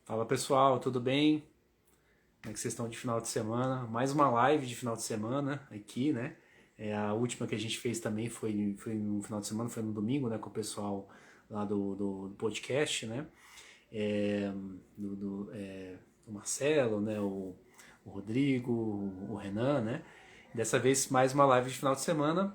Fala pessoal, tudo bem? Como é que vocês estão de final de semana? Mais uma live de final de semana aqui, né? A última que a gente fez também foi no final de semana, foi no domingo, né? Com o pessoal lá do podcast, né? É, do, do, é, o Marcelo, né? O Rodrigo, o Renan, né? Dessa vez mais uma live de final de semana,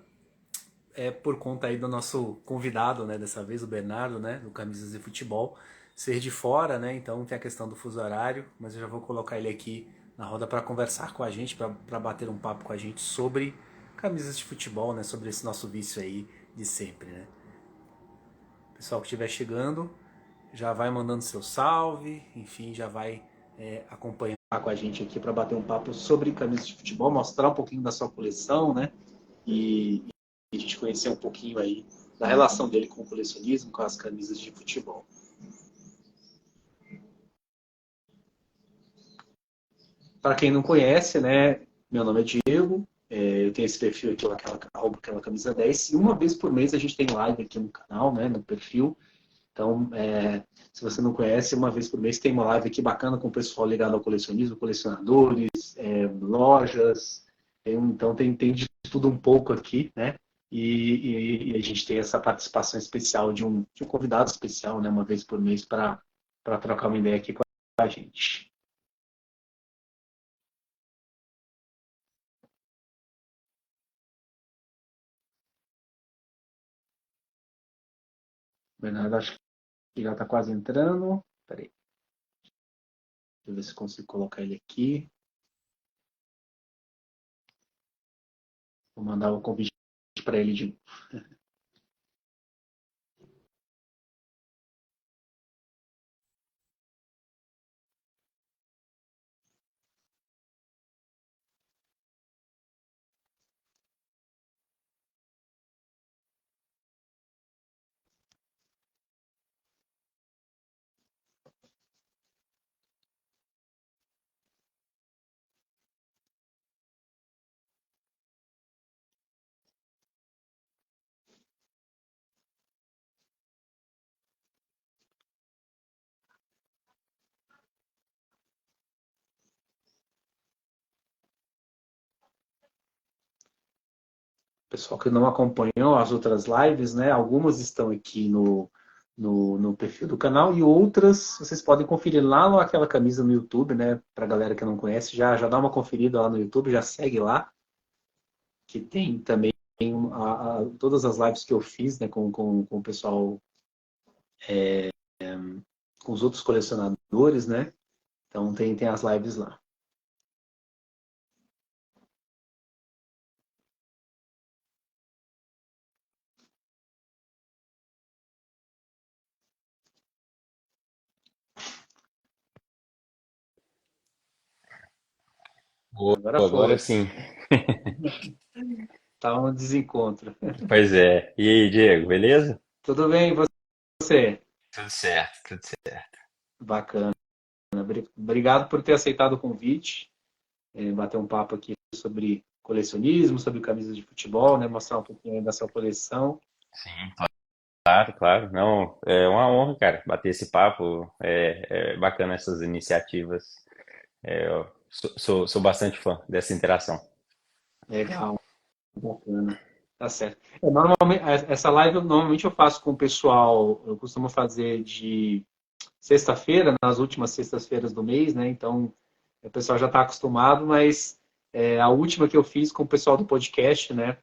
por conta aí do nosso convidado, né, dessa vez, o Bernardo, né, do Camisas de Futebol, ser de fora, né, então tem a questão do fuso horário, mas eu já vou colocar ele aqui na roda para conversar com a gente, para bater um papo com a gente sobre camisas de futebol, né, sobre esse nosso vício aí de sempre, né. Pessoal que estiver chegando, já vai mandando seu salve, enfim, já vai acompanhar com a gente aqui para bater um papo sobre camisas de futebol, mostrar um pouquinho da sua coleção, né, e, e a gente conhecer um pouquinho aí da relação dele com o colecionismo, com as camisas de futebol. Para quem não conhece, né, meu nome é Diego, eu tenho esse perfil aqui, aquela camisa 10, e uma vez por mês a gente tem live aqui no canal, né, no perfil. Então, se você não conhece, uma vez por mês tem uma live aqui bacana com o pessoal ligado ao colecionismo, colecionadores, lojas. Então, tem de tudo um pouco aqui, né? E a gente tem essa participação especial de um convidado especial, né? Uma vez por mês para trocar uma ideia aqui com a gente. Bernardo, acho que já está quase entrando. Peraí, deixa eu ver se consigo colocar ele aqui. Vou mandar o convite para ele de. Pessoal que não acompanhou as outras lives, né? Algumas estão aqui no perfil do canal e outras vocês podem conferir lá naquela camisa no YouTube, né? Para a galera que não conhece, já dá uma conferida lá no YouTube, já segue lá, que tem também todas as lives que eu fiz, né? Com o pessoal, com os outros colecionadores, né? Então tem as lives lá. Boa, Agora agora foi. sim. Tá um desencontro. Pois é. E aí, Diego, beleza? Tudo bem, e você? Tudo certo, tudo certo. Bacana. Obrigado por ter aceitado o convite. Bater um papo aqui sobre colecionismo, sobre camisas de futebol, né? Mostrar um pouquinho aí da sua coleção. Sim, claro, claro. Não, é uma honra, cara, bater esse papo. É bacana essas iniciativas. Eu sou bastante fã dessa interação. Legal, bacana. Tá certo. Normalmente, essa live normalmente eu faço com o pessoal, eu costumo fazer de sexta-feira, nas últimas sextas-feiras do mês, né? Então, o pessoal já está acostumado, mas a última que eu fiz com o pessoal do podcast, né?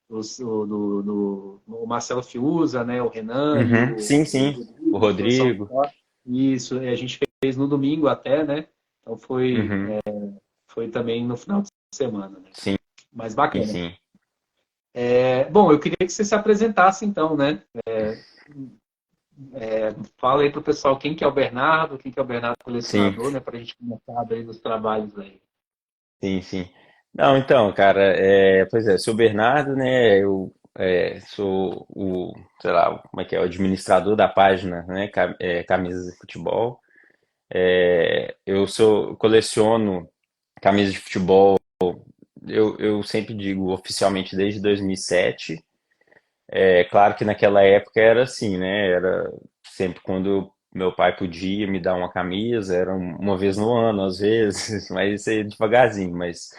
O Marcelo Fiuza, né? O Renan e Uhum, o sim, sim. O Rodrigo, que são Rodrigo. isso, a gente fez no domingo até, né? Então Uhum, foi também no final de semana, né? sim, Mas bacana. sim. Bom, eu queria que você se apresentasse então, né? Fala aí pro pessoal quem que é o Bernardo, quem que é o Bernardo Sim, colecionador, né? Para a gente começar aí nos trabalhos aí. sim, sim. Não, então, cara, pois é, sou o Bernardo, né? Eu sou o, sei lá, como é que é, o administrador da página, né? Camisas de futebol. Coleciono camisas de futebol. Eu sempre digo oficialmente desde 2007. É claro que naquela época era assim, né? Era sempre quando meu pai podia me dar uma camisa, era uma vez no ano, às vezes, mas isso aí devagarzinho, mas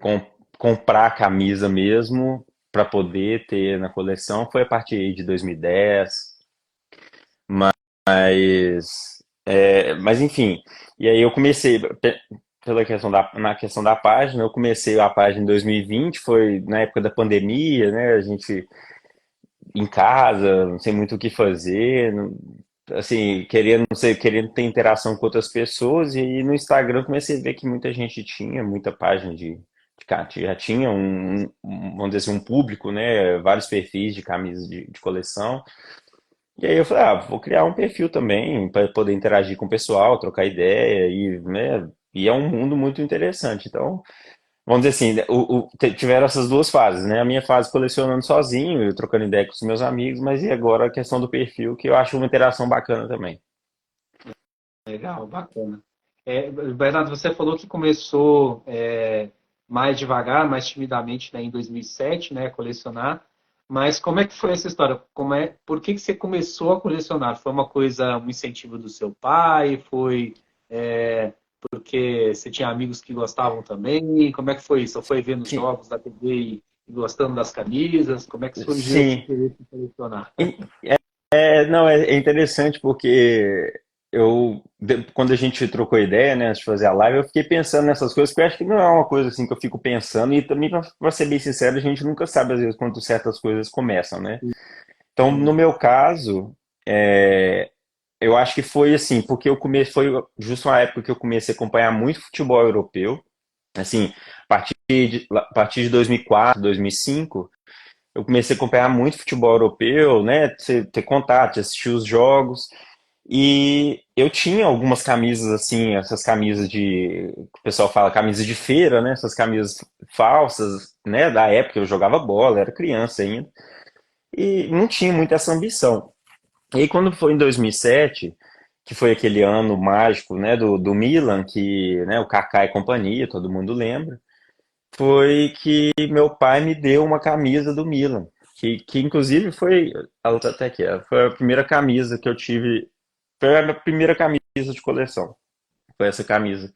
com- comprar a camisa mesmo para poder ter na coleção foi a partir de 2010, mas enfim, e aí eu comecei pela questão na questão da página, eu comecei a página em 2020, foi na época da pandemia, né? A gente em casa, não sei muito o que fazer, assim, querendo, não sei, querendo ter interação com outras pessoas, e aí no Instagram eu comecei a ver que muita gente tinha, muita página já tinha vamos dizer assim, um público, né? Vários perfis de camisas de coleção. E aí eu falei, vou criar um perfil também para poder interagir com o pessoal, trocar ideia e, né, e é um mundo muito interessante. Então, vamos dizer assim, tiveram essas duas fases, né? A minha fase colecionando sozinho, eu trocando ideia com os meus amigos, mas e agora a questão do perfil, que eu acho uma interação bacana também. Legal, bacana. Bernardo, você falou que começou mais devagar, mais timidamente, né, em 2007, né, a colecionar. Mas como é que foi essa história? Por que que você começou a colecionar? Foi uma coisa, um incentivo do seu pai? Foi é, porque você tinha amigos que gostavam também? Como é que foi isso? Ou foi vendo Sim, jogos da TV e gostando das camisas? Como é que surgiu esse sim. interesse em colecionar? Não, é interessante porque quando a gente trocou ideia, né, antes de fazer a live, eu fiquei pensando nessas coisas, que eu acho que não é uma coisa assim que eu fico pensando, e também, pra ser bem sincero, a gente nunca sabe às vezes quando certas coisas começam, né? Então, no Sim. meu caso, eu acho que foi assim, porque foi justo uma época que eu comecei a acompanhar muito futebol europeu, assim, a partir de 2004, 2005, eu comecei a acompanhar muito futebol europeu, né, ter contato, assistir os jogos, e eu tinha algumas camisas assim, essas camisas que o pessoal fala camisas de feira, né, essas camisas falsas, né, da época eu jogava bola, era criança ainda, e não tinha muito essa ambição. E aí, quando foi em 2007, que foi aquele ano mágico, né, do Milan, que, né, o Kaká e companhia, todo mundo lembra, foi que meu pai me deu uma camisa do Milan, que inclusive foi, ela tá até aqui, foi a primeira camisa que eu tive, foi a minha primeira camisa de coleção, foi essa camisa.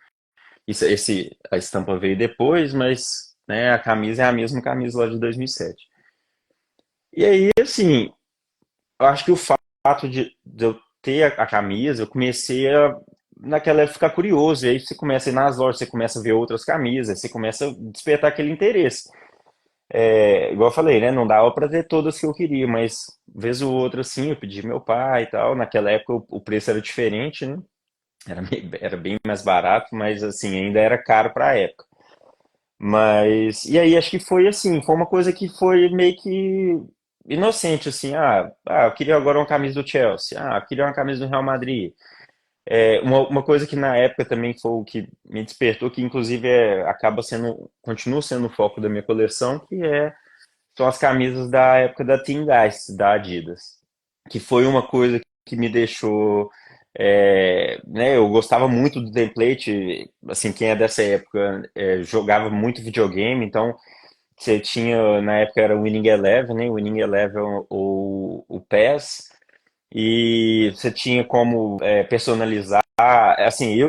A estampa veio depois, mas, né, a camisa é a mesma camisa lá de 2007. E aí, assim, eu acho que o fato de eu ter a camisa, eu comecei naquela época, ficar curioso. E aí você começa a ir nas lojas, você começa a ver outras camisas, você começa a despertar aquele interesse. Igual eu falei, né? Não dava para ter todas que eu queria, mas vez ou outra, assim, eu pedi meu pai e tal. Naquela época o preço era diferente, né? Era bem mais barato, mas assim, ainda era caro para a época. Mas, e aí acho que foi assim, foi uma coisa que foi meio que inocente, assim, eu queria agora uma camisa do Chelsea, eu queria uma camisa do Real Madrid. Uma coisa que na época também foi o que me despertou, que inclusive continua sendo o foco da minha coleção, são as camisas da época da Team Guys, da Adidas, que foi uma coisa que me deixou, né, eu gostava muito do template, assim, quem é dessa época jogava muito videogame, então você tinha, na época era o Winning Eleven, né, o Winning Eleven ou o PES, e você tinha como personalizar, assim,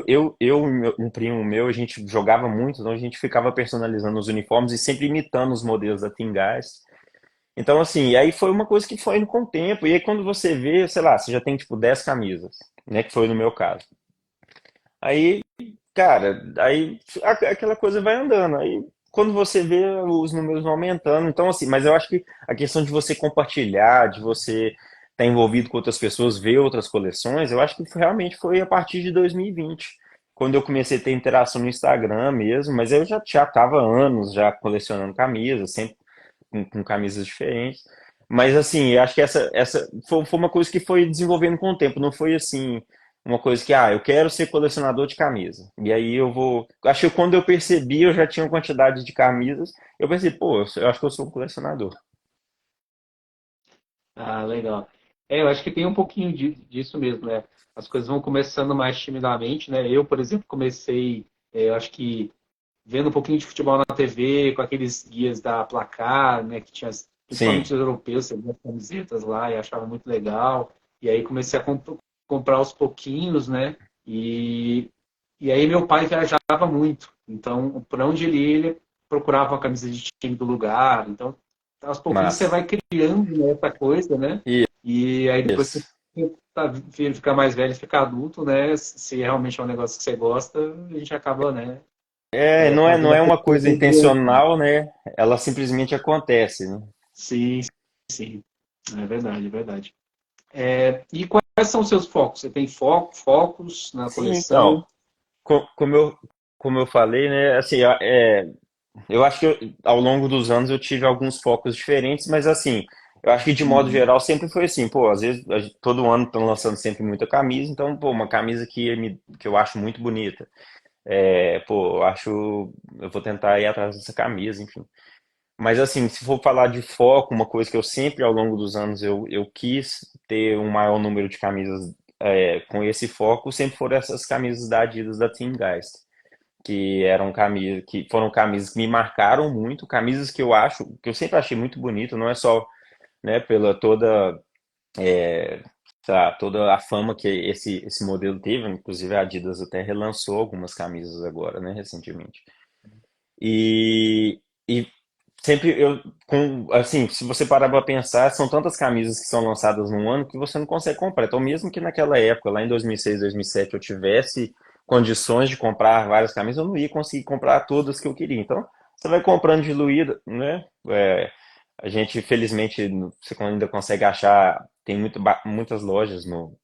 um primo meu, a gente jogava muito, então a gente ficava personalizando os uniformes e sempre imitando os modelos da Team Guys. Então, assim, aí foi uma coisa que foi indo com o tempo. E aí, quando você vê, sei lá, você já tem tipo 10 camisas, né? Que foi no meu caso. Aí, cara, aquela coisa vai andando. Aí, quando você vê, os números vão aumentando. Então, assim, mas eu acho que a questão de você compartilhar, de você estar envolvido com outras pessoas, ver outras coleções, eu acho que realmente foi a partir de 2020. Quando eu comecei a ter interação no Instagram mesmo, mas eu já estava há anos já colecionando camisas, sempre com camisas diferentes. Mas assim, eu acho que essa foi uma coisa que foi desenvolvendo com o tempo, não foi assim, uma coisa que, eu quero ser colecionador de camisa. E aí eu vou. Acho que quando eu percebi, eu já tinha uma quantidade de camisas, eu pensei, pô, eu acho que eu sou um colecionador. Ah, legal. Eu acho que tem um pouquinho disso mesmo, né? As coisas vão começando mais timidamente, né? Eu, por exemplo, comecei, eu acho que vendo um pouquinho de futebol na TV, com aqueles guias da Placar, né? Que tinha, Sim, principalmente os europeus, você via as camisetas lá e achava muito legal. E aí comecei a comprar aos pouquinhos, né? E aí meu pai viajava muito. Então, por onde ele ia, ele procurava uma camisa de time do lugar. Então, aos pouquinhos você Massa. vai criando, né, essa coisa, né? E aí depois que Isso. você fica mais velho, fica adulto, né? Se realmente é um negócio que você gosta, a gente acaba, né, Não fazendo é a uma coisa coisa. intencional, né? Ela simplesmente acontece, né? Sim, sim. É verdade, é verdade. E quais são os seus focos? Você tem focos na Sim, então, coleção? co- como eu, como eu falei, né? Assim, eu acho que ao longo dos anos eu tive alguns focos diferentes, mas assim, eu acho que de modo Uhum. geral sempre foi assim, pô, às vezes todo ano estão lançando sempre muita camisa, então, pô, uma camisa que eu acho muito bonita. Pô, eu vou tentar ir atrás dessa camisa, enfim. Mas assim, se for falar de foco, uma coisa que eu sempre ao longo dos anos eu quis ter um maior número de camisas com esse foco, sempre foram essas camisas da Adidas da Team Geist, que foram camisas que me marcaram muito, camisas que eu sempre achei muito bonito, não é só, né, pela sei lá, toda a fama que esse modelo teve, inclusive a Adidas até relançou algumas camisas agora, né, recentemente. E, e sempre assim, se você parar para pensar, são tantas camisas que são lançadas num ano que você não consegue comprar. Então, mesmo que naquela época, lá em 2006, 2007, eu tivesse condições de comprar várias camisas, eu não ia conseguir comprar todas que eu queria. Então, você vai comprando diluída, né? A gente, felizmente, você ainda consegue achar, tem muitas lojas no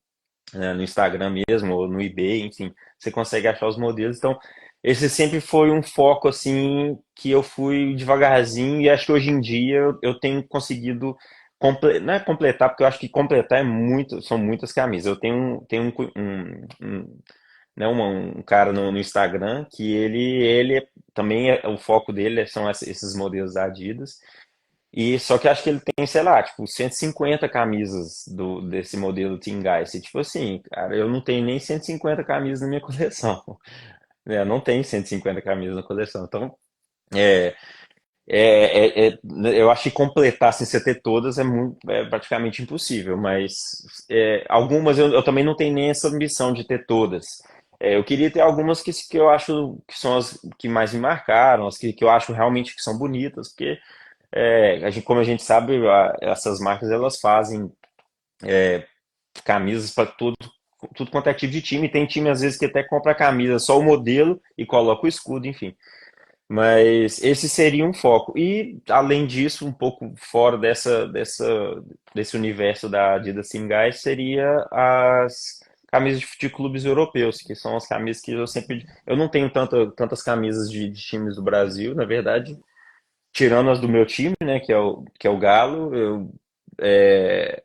Instagram mesmo, ou no eBay, enfim, você consegue achar os modelos. Então, esse sempre foi um foco, assim, que eu fui devagarzinho e acho que hoje em dia eu tenho conseguido, não é completar, porque eu acho que completar são muitas camisas. Eu né, um cara no Instagram que também o foco dele são esses modelos da Adidas. E só que acho que ele tem, sei lá, tipo, 150 camisas desse modelo Team Guys. E tipo assim, cara, eu não tenho nem 150 camisas na minha coleção. Né? Eu não tenho 150 camisas na coleção. Então, é, eu acho que completar sem você ter todas é praticamente impossível. Mas algumas eu também não tenho nem essa ambição de ter todas. Eu queria ter algumas que eu acho que são as que mais me marcaram, as que eu acho realmente que são bonitas, porque como a gente sabe, essas marcas elas fazem camisas para tudo quanto é tipo de time. Tem time às vezes que até compra a camisa, só o modelo e coloca o escudo, enfim. Mas esse seria um foco. E além disso, um pouco fora desse universo da Adidas Team Guys, seria as camisas de clubes europeus, que são as camisas que eu não tenho tantas camisas de times do Brasil, na verdade, tirando as do meu time, né, que é o Galo. É,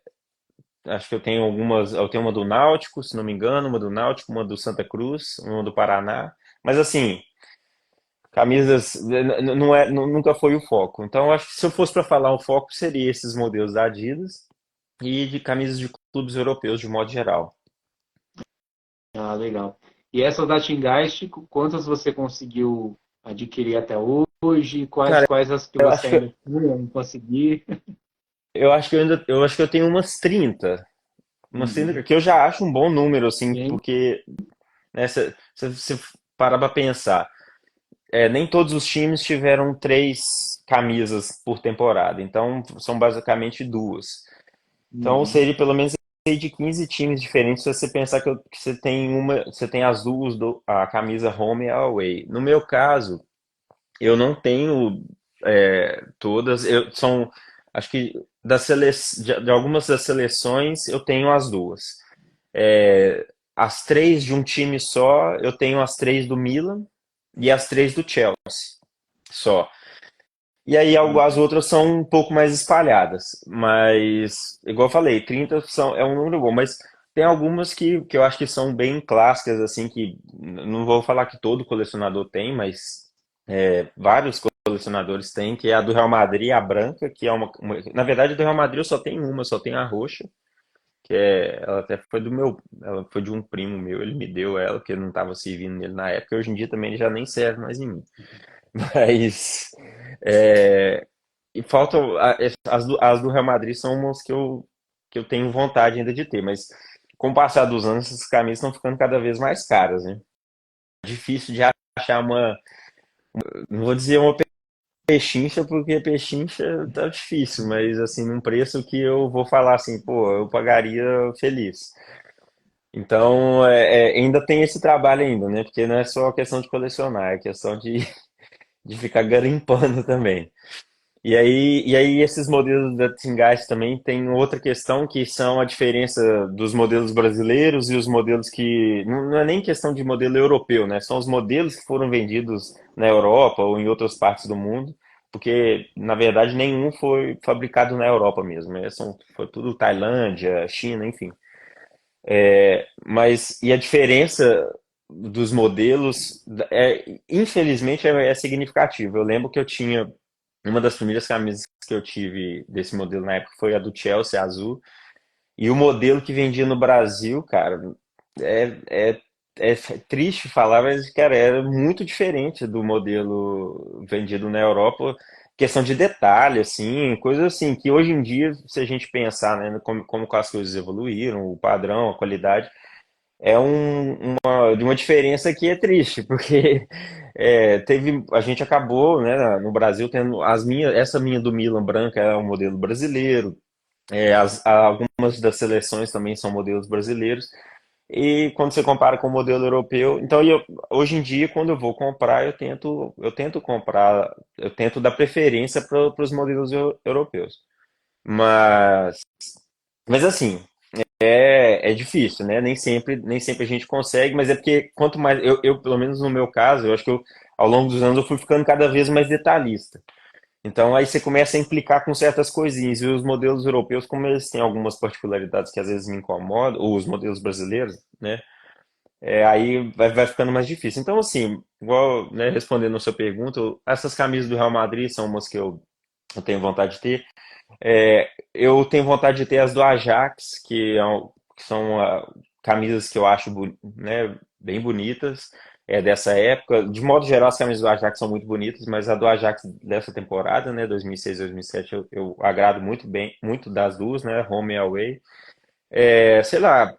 Acho que eu tenho algumas. Eu tenho uma do Náutico, se não me engano, uma do Náutico, uma do Santa Cruz, uma do Paraná. Mas assim, camisas nunca foi o foco. Então, eu acho que se eu fosse para falar, o foco seria esses modelos da Adidas e de camisas de clubes europeus de modo geral. Ah, legal. E essas da Teamgeist, quantas você conseguiu adquirir até hoje? Cara, Quais as que eu você acho que ainda não conseguiu? eu acho que eu tenho umas 30. Umas 30, Uhum. que eu já acho um bom número, assim, Bem, porque, né, se parar pra pensar. Nem todos os times tiveram três camisas por temporada, então são basicamente duas. Então uhum. seria pelo menos aí de 15 times diferentes se você pensar que você tem as duas, a camisa home e a away. No meu caso, eu não tenho todas, acho que de algumas das seleções eu tenho as duas. As três de um time só, eu tenho as três do Milan e as três do Chelsea só. E aí as Uhum. outras são um pouco mais espalhadas, mas igual eu falei, 30 é um número bom, mas tem algumas que eu acho que são bem clássicas, assim, que não vou falar que todo colecionador tem, mas vários colecionadores têm, que é a do Real Madrid, a branca, que é na verdade, do Real Madrid eu só tenho uma, só tenho a roxa, ela até ela foi de um primo meu, ele me deu ela, porque não estava servindo nele na época, e hoje em dia também ele já nem serve mais em mim. Mas é, e faltam as do Real Madrid são umas que eu tenho vontade ainda de ter, mas com o passar dos anos, essas camisas estão ficando cada vez mais caras, né? Difícil de achar uma, não vou dizer uma pechincha, porque pechincha tá difícil, mas assim, num preço que eu vou falar assim, pô, eu pagaria feliz. Então, ainda tem esse trabalho ainda, né? Porque não é só questão de colecionar, é questão de ficar garimpando também. E aí esses modelos da Teamguide também tem outra questão que são a diferença dos modelos brasileiros e os modelos que não é nem questão de modelo europeu, né? São os modelos que foram vendidos na Europa ou em outras partes do mundo, porque na verdade nenhum foi fabricado na Europa mesmo, né? Foi tudo Tailândia, China, enfim. Mas e a diferença dos modelos infelizmente é significativa. Eu lembro que eu tinha uma das primeiras camisas que eu tive desse modelo na época foi a do Chelsea azul. E o modelo que vendia no Brasil, cara, é, é, é triste falar, mas, cara, era muito diferente do modelo vendido na Europa. Questão de detalhe, assim, coisas assim, que hoje em dia, se a gente pensar, né, como as coisas evoluíram, o padrão, a qualidade, de uma diferença que é triste, porque a gente acabou, né, no Brasil tendo essa minha do Milan branca é um modelo brasileiro, algumas das seleções também são modelos brasileiros, e quando você compara com o modelo europeu, então hoje em dia quando eu vou comprar eu tento dar preferência para os modelos europeus, mas assim é difícil, né? Nem sempre a gente consegue, mas é porque quanto mais, pelo menos no meu caso, eu acho que ao longo dos anos eu fui ficando cada vez mais detalhista. Então aí você começa a implicar com certas coisinhas, e os modelos europeus, como eles têm algumas particularidades que às vezes me incomodam, ou os modelos brasileiros, né? Aí vai ficando mais difícil. Então, assim, igual, né, respondendo a sua pergunta, essas camisas do Real Madrid são umas que eu tenho vontade de ter. Eu tenho vontade de ter as do Ajax, que são camisas que eu acho né, bem bonitas, dessa época. De modo geral, as camisas do Ajax são muito bonitas, mas a do Ajax dessa temporada, né, 2006, 2007, eu agrado muito bem, muito das duas, né, home e away. Sei lá,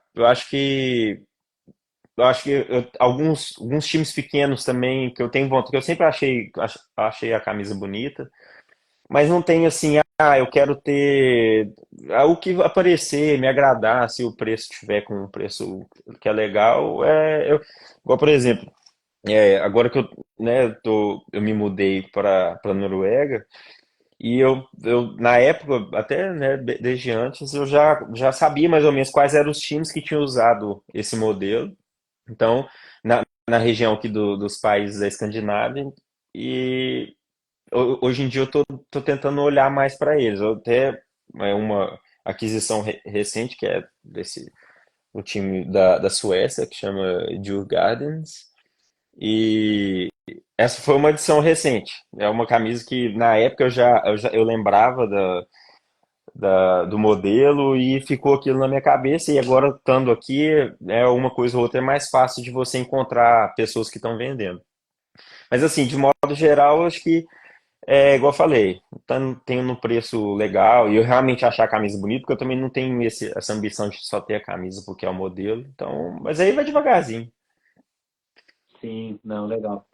alguns times pequenos também que eu tenho vontade, que eu sempre achei a camisa bonita. Mas não tem assim, eu quero ter o que aparecer, me agradar, se o preço tiver com um preço que é legal. Igual, por exemplo, agora que eu me mudei para Noruega, e na época, até né, desde antes, eu já sabia mais ou menos quais eram os times que tinham usado esse modelo. Então, na região aqui dos países da Escandinávia, e hoje em dia eu tô tentando olhar mais para eles. Eu até uma aquisição recente que é o time da Suécia que chama Djurgårdens, e essa foi uma edição recente. É uma camisa que na época eu lembrava do modelo e ficou aquilo na minha cabeça, e agora estando aqui uma coisa ou outra é mais fácil de você encontrar pessoas que estão vendendo. Mas assim, de modo geral, eu acho que igual eu falei, tenho no preço legal e eu realmente achar a camisa bonita, porque eu também não tenho essa ambição de só ter a camisa porque é o modelo. Então, mas aí vai devagarzinho. Sim, não, legal.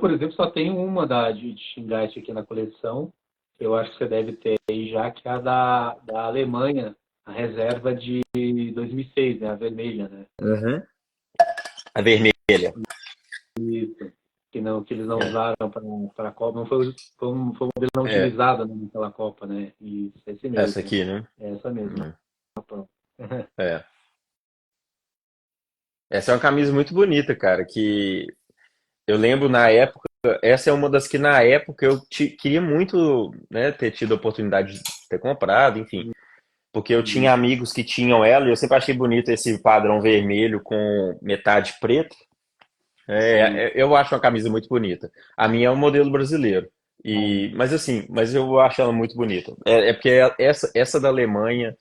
Por exemplo, só tenho uma de Xingate aqui na coleção. Eu acho que você deve ter aí já, que é a da Alemanha, a reserva de 2006, né? A vermelha, né? Uhum. A vermelha. Isso. Que eles não usaram para a Copa. Não foi um modelo não É, utilizado, né, naquela Copa, né? Isso, esse essa mesmo. aqui, né? É essa mesma. Uhum. É. Essa é uma camisa muito bonita, cara, que eu lembro na época, essa é uma das que na época eu queria muito, né, ter tido a oportunidade de ter comprado, enfim. Porque eu tinha Isso. amigos que tinham ela e eu sempre achei bonito esse padrão vermelho com metade preto. Isso. Eu acho uma camisa muito bonita. A minha é um modelo brasileiro. Mas eu acho ela muito bonita. É porque essa da Alemanha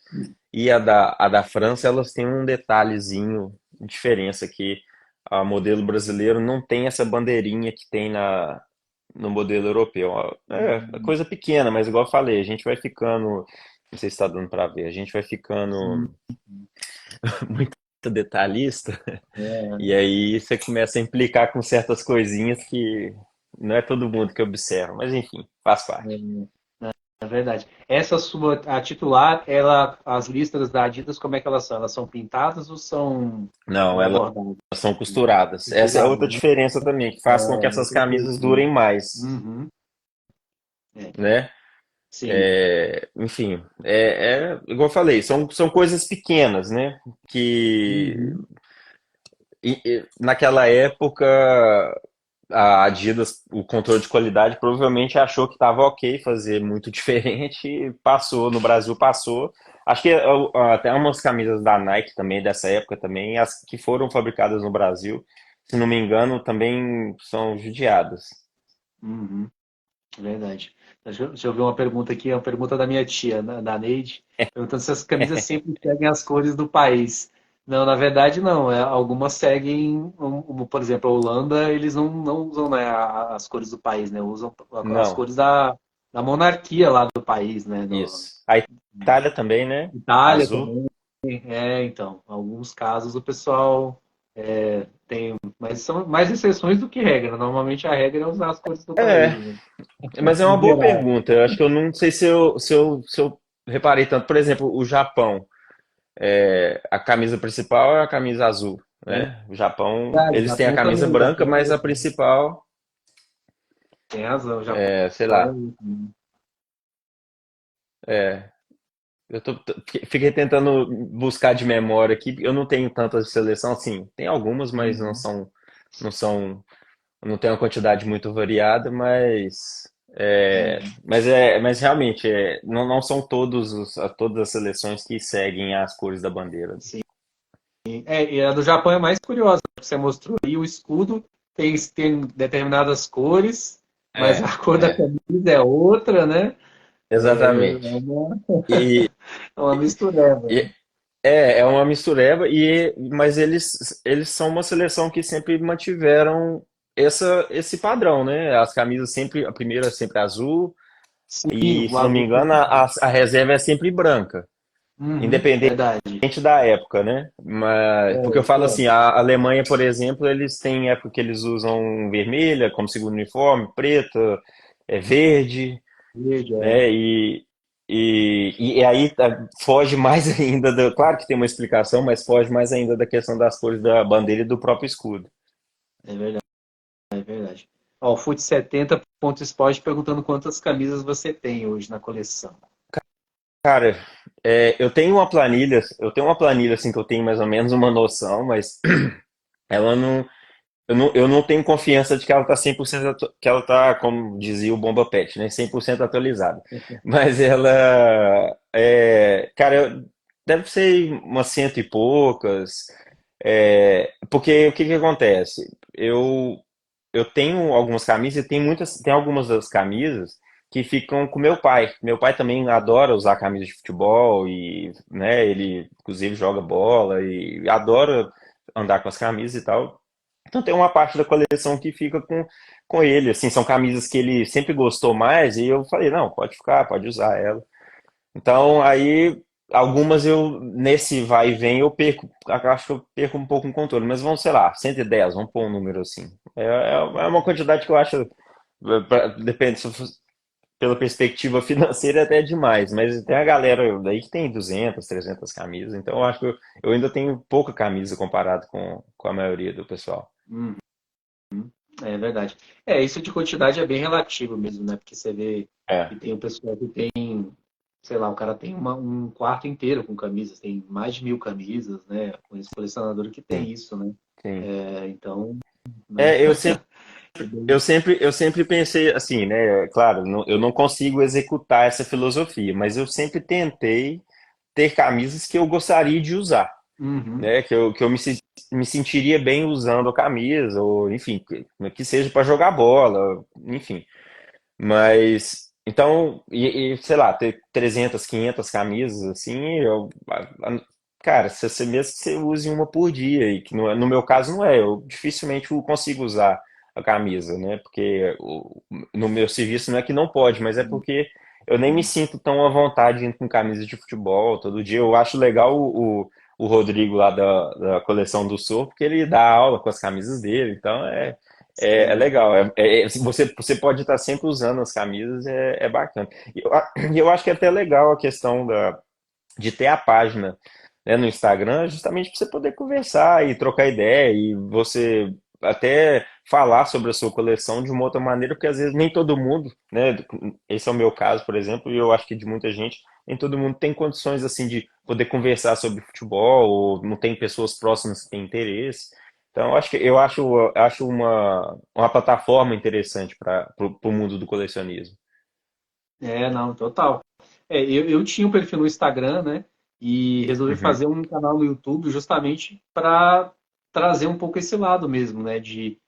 e a da França, elas têm um detalhezinho de diferença que a modelo brasileiro não tem essa bandeirinha que tem no modelo europeu. É coisa pequena, mas igual eu falei, a gente vai ficando, não sei se está dando para ver, a gente vai ficando muito detalhista, É, e aí você começa a implicar com certas coisinhas que não é todo mundo que observa, mas enfim, faz parte. é verdade. Essa sua, a titular, ela, as listras da Adidas, como é que elas são? Elas são pintadas Não, ou é elas bordado? são costuradas. Essa é Costurado, outra né? diferença também, que faz com que É, essas outra coisa camisas também. durem mais, Uhum. É, né? sim. Enfim, igual eu falei, são coisas pequenas, né? Que Uhum. naquela época a Adidas, o controle de qualidade, provavelmente achou que estava ok fazer muito diferente e passou, no Brasil passou. Acho que até umas camisas da Nike também, dessa época também, as que foram fabricadas no Brasil, se não me engano, também são judiadas. Uhum. Verdade. Deixa eu ver uma pergunta aqui, uma pergunta da minha tia, da Neide, perguntando se as camisas sempre seguem as cores do país. Não, na verdade não. Algumas seguem, por exemplo, a Holanda, eles não usam, né, as cores do país, né? Usam as Não, cores da monarquia lá do país, né? isso. A Itália também, né? Itália Azul. também. Então, em alguns casos o pessoal tem, mas são mais exceções do que regra. Normalmente a regra é usar as cores do país, É, né? mas é uma Em boa geral. pergunta. Eu acho que eu não sei se eu reparei tanto. Por exemplo, o Japão. A camisa principal é a camisa azul, É né? O Japão, verdade, o eles têm a Japão camisa também, o branca, Japão é mas a outro. principal Tem razão, o Japão sei é lá, outro. é, fiquei tentando buscar de memória aqui. Eu não tenho tantas seleção, assim, tem algumas, mas Uhum. não são, não tem uma quantidade muito variada, mas realmente não são todas as seleções que seguem as cores da bandeira. Sim. E a do Japão é mais curiosa, porque você mostrou aí o escudo, tem determinadas cores, mas É, a cor da é, camisa é outra, né? exatamente. E, É uma mistureba. e é uma mistureba, mas eles são uma seleção que sempre mantiveram esse padrão, né? As camisas sempre, a primeira é sempre azul, Sim, e o se não me azul. engano, a reserva é sempre branca, Uhum, independente verdade. da época, né? Porque eu falo É, assim, a Alemanha, por exemplo, eles têm época que eles usam vermelha como segundo uniforme, preta, verde, veja, né? E aí foge mais ainda claro que tem uma explicação, mas foge mais ainda da questão das cores da bandeira e do próprio escudo. é verdade, é verdade. Ó, o Fute70.esporte perguntando quantas camisas você tem hoje na coleção. Cara, eu tenho uma planilha assim que eu tenho mais ou menos uma noção, mas ela não, eu não tenho confiança de que ela tá 100% que ela tá, como dizia o Bomba Pet, né, 100% atualizada. Mas cara, deve ser umas cento e poucas. Porque o que que acontece? Eu tenho algumas camisas e tem algumas das camisas que ficam com meu pai. Meu pai também adora usar camisa de futebol e, né, ele inclusive joga bola e adora andar com as camisas e tal. Então tem uma parte da coleção que fica com ele, assim, são camisas que ele sempre gostou mais e eu falei, não, pode ficar, pode usar ela. Então, aí, algumas nesse vai e vem, acho que eu perco um pouco o controle, mas vamos, sei lá, 110, vamos pôr um número assim. É uma quantidade que eu acho, depende, se for pela perspectiva financeira, é até demais, mas tem a galera daí que tem 200, 300 camisas, então eu acho que eu ainda tenho pouca camisa comparado com a maioria do pessoal. Uhum, é verdade. Isso de quantidade é bem relativo mesmo, né? Porque você vê É, que tem o pessoal que tem, sei lá, o cara tem um quarto inteiro com camisas, tem mais de 1.000 camisas, né? Com esse colecionador que tem sim, isso, né? sim. Então, né? É, eu sempre pensei assim, né? Claro, eu não consigo executar essa filosofia, mas eu sempre tentei ter camisas que eu gostaria de usar, Uhum, né? Me sentiria bem usando a camisa, ou enfim, que seja para jogar bola, enfim. Mas, então, sei lá, ter 300, 500 camisas, assim, cara, se você mesmo que você use uma por dia, e que no meu caso não é, eu dificilmente consigo usar a camisa, né? Porque no meu serviço não é que não pode, mas é porque eu nem me sinto tão à vontade indo com camisa de futebol todo dia. Eu acho legal o Rodrigo lá da coleção do Sor, porque ele dá aula com as camisas dele, então é Sim. legal. Você pode estar sempre usando as camisas, é bacana. E eu acho que é até legal a questão de ter a página, né, no Instagram, justamente para você poder conversar e trocar ideia e você até falar sobre a sua coleção de uma outra maneira, porque às vezes nem todo mundo, né, esse é o meu caso, por exemplo, e eu acho que de muita gente, nem todo mundo tem condições assim de poder conversar sobre futebol, ou não tem pessoas próximas que têm interesse. Então, eu acho uma plataforma interessante para o mundo do colecionismo. Não, total. Eu tinha um perfil no Instagram, né? E resolvi Uhum. fazer um canal no YouTube justamente para trazer um pouco esse lado mesmo, né? De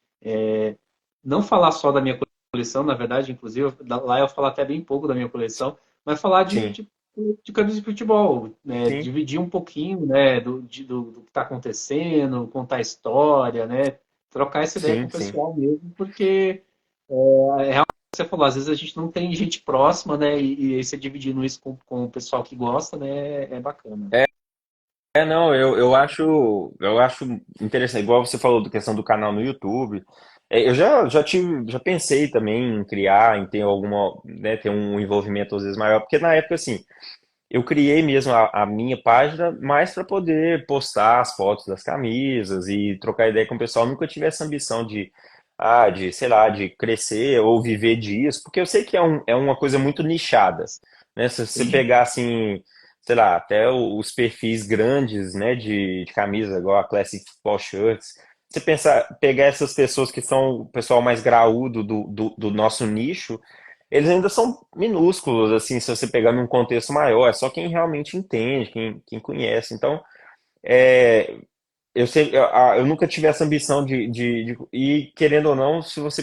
não falar só da minha coleção, na verdade, inclusive, lá eu falo até bem pouco da minha coleção, mas falar Sim, de camisa de futebol, né? sim, Dividir um pouquinho, né? Do que está acontecendo, contar a história, né? Trocar essa ideia com sim, o sim. pessoal mesmo, porque você falou, às vezes a gente não tem gente próxima, né? E aí você dividindo isso com o pessoal que gosta, né? É bacana. Não, eu acho interessante, igual você falou da questão do canal no YouTube. Já pensei também em criar, em ter alguma, né, ter um envolvimento às vezes maior, porque na época assim, eu criei mesmo a minha página mais para poder postar as fotos das camisas e trocar ideia com o pessoal. Nunca tive essa ambição sei lá, de crescer ou viver disso, porque eu sei que é uma coisa muito nichada, né? Se você Sim, pegar assim, sei lá, até os perfis grandes, né, de camisa, igual a Classic Football Shirts, você pensar, pegar essas pessoas que são o pessoal mais graúdo do nosso nicho, eles ainda são minúsculos, assim, se você pegar num contexto maior, é só quem realmente entende, quem conhece. Então, é, eu nunca tive essa ambição e querendo ou não, se você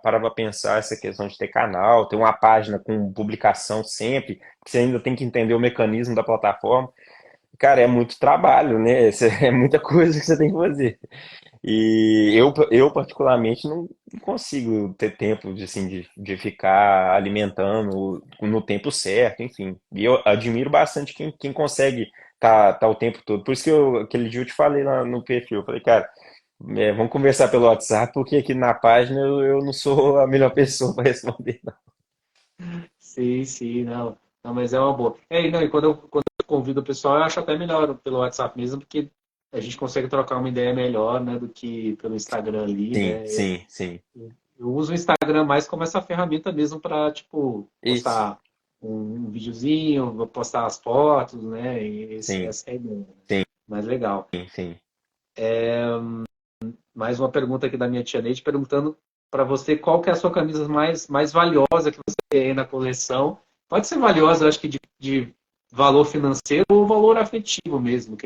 parar pra pensar essa questão de ter canal, ter uma página com publicação sempre, que você ainda tem que entender o mecanismo da plataforma, cara, é muito trabalho, né? É muita coisa que você tem que fazer. E eu particularmente não consigo ter tempo de ficar alimentando no tempo certo, enfim. E eu admiro bastante quem consegue tá o tempo todo. Por isso que aquele dia eu te falei lá no perfil, eu falei, cara, vamos conversar pelo WhatsApp, porque aqui na página eu não sou a melhor pessoa para responder, não. sim, sim, não. Não, mas é uma boa. Não, e quando eu convido o pessoal, eu acho até melhor pelo WhatsApp mesmo, porque a gente consegue trocar uma ideia melhor, né, do que pelo Instagram ali, Sim, né? sim, sim. Eu uso o Instagram mais como essa ferramenta mesmo para, tipo, Isso, postar um videozinho, vou postar as fotos, né? E sim, essa é a ideia, né? sim, Mas legal. sim. Mais uma pergunta aqui da minha tia Neide, perguntando para você qual que é a sua camisa mais valiosa que você tem aí na coleção. Pode ser valiosa, eu acho que de valor financeiro ou valor afetivo mesmo.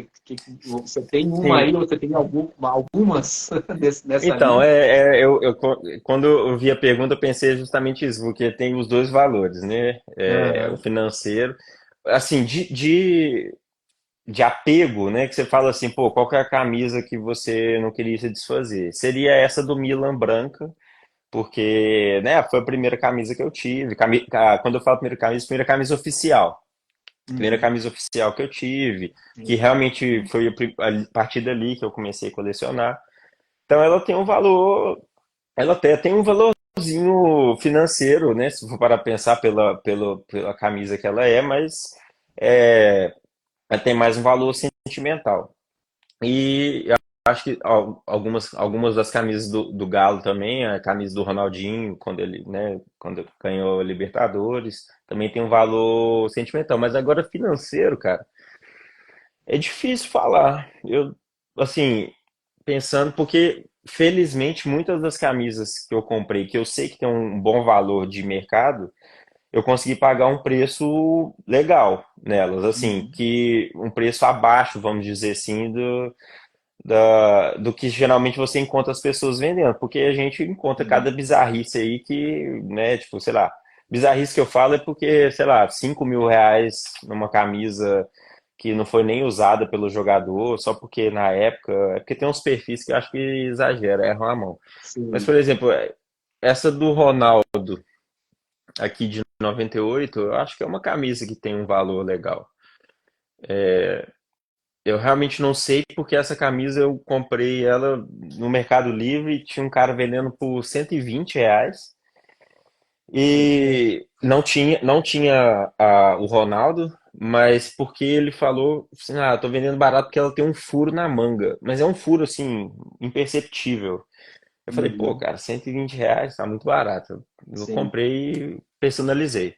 Você tem uma Sim. aí, ou você tem algumas nessa Então, linha? quando eu vi a pergunta, eu pensei justamente isso, porque tem os dois valores, né? O Aham. financeiro, assim, de apego, né? Que você fala assim, pô, qual que é a camisa que você não queria se desfazer? Seria essa do Milan branca, porque, né, foi a primeira camisa que eu tive. Quando eu falo primeira camisa oficial. Primeira Uhum. camisa oficial que eu tive, que realmente foi a partir dali que eu comecei a colecionar. Então ela até tem um valorzinho financeiro, né? Se for para pensar pela camisa que ela é, mas é, ela tem mais um valor sentimental. E eu acho que algumas das camisas do Galo também, a camisa do Ronaldinho, quando ele, né, quando ganhou a Libertadores, também tem um valor sentimental. Mas agora financeiro, cara, é difícil falar. Assim, pensando, porque felizmente muitas das camisas que eu comprei, que eu sei que tem um bom valor de mercado, eu consegui pagar um preço legal nelas, assim, Uhum. que um preço abaixo, vamos dizer assim, do que geralmente você encontra as pessoas vendendo, porque a gente encontra Sim. cada bizarrice aí que, né, tipo, sei lá, bizarrice que eu falo é porque, sei lá, R$ 5.000 numa camisa que não foi nem usada pelo jogador, só porque na época, é porque tem uns perfis que eu acho que exagera, erram a mão. Mas, Sim. por exemplo, essa do Ronaldo aqui de 98, eu acho que é uma camisa que tem um valor legal. eu realmente não sei porque essa camisa eu comprei ela no Mercado Livre e tinha um cara vendendo por R$ 120 e não tinha o Ronaldo, mas porque ele falou assim, tô vendendo barato porque ela tem um furo na manga, mas é um furo assim imperceptível. Eu falei, pô, Uhum. cara, R$ 120 tá muito barato. Eu Sim. comprei e personalizei.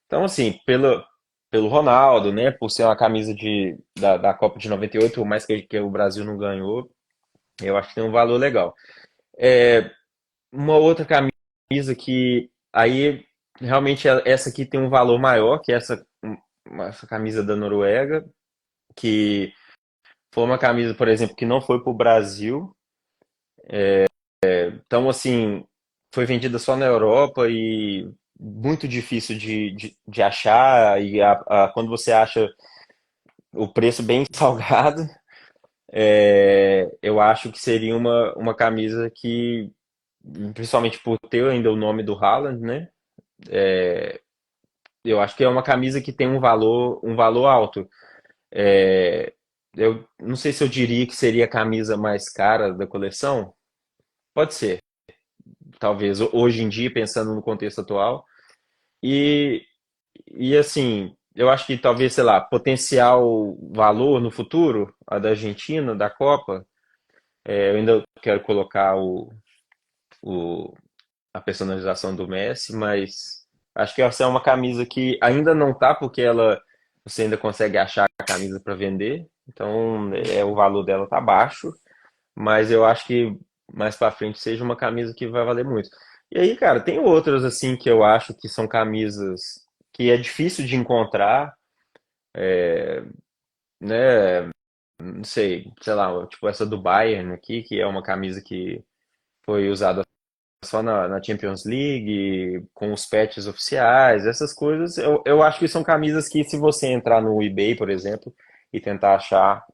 Então, assim, pelo Ronaldo, né, por ser uma camisa da Copa de 98, por mais que o Brasil não ganhou, eu acho que tem um valor legal. É, uma outra camisa que aí realmente essa aqui tem um valor maior, que é essa camisa da Noruega, que foi uma camisa, por exemplo, que não foi para o Brasil. Então, assim, foi vendida só na Europa e muito difícil de achar. E quando você acha o preço bem salgado, eu acho que seria uma camisa que, principalmente por ter ainda o nome do Haaland, né? Eu acho que é uma camisa que tem um valor alto. Eu não sei se eu diria que seria a camisa mais cara da coleção. Pode ser, talvez, hoje em dia, pensando no contexto atual. E, e assim, eu acho que talvez, sei lá, potencial valor no futuro, a da Argentina, da Copa. Eu ainda quero colocar o, a personalização do Messi, mas acho que essa é uma camisa que ainda não tá, porque você ainda consegue achar a camisa para vender, então o valor dela tá baixo, mas eu acho que mais para frente seja uma camisa que vai valer muito. E aí, cara, tem outras assim que eu acho que são camisas que é difícil de encontrar, né? Não sei, sei lá, tipo essa do Bayern aqui, que é uma camisa que foi usada só na Champions League, com os patches oficiais, essas coisas, eu acho que são camisas que, se você entrar no eBay, por exemplo, e tentar achar,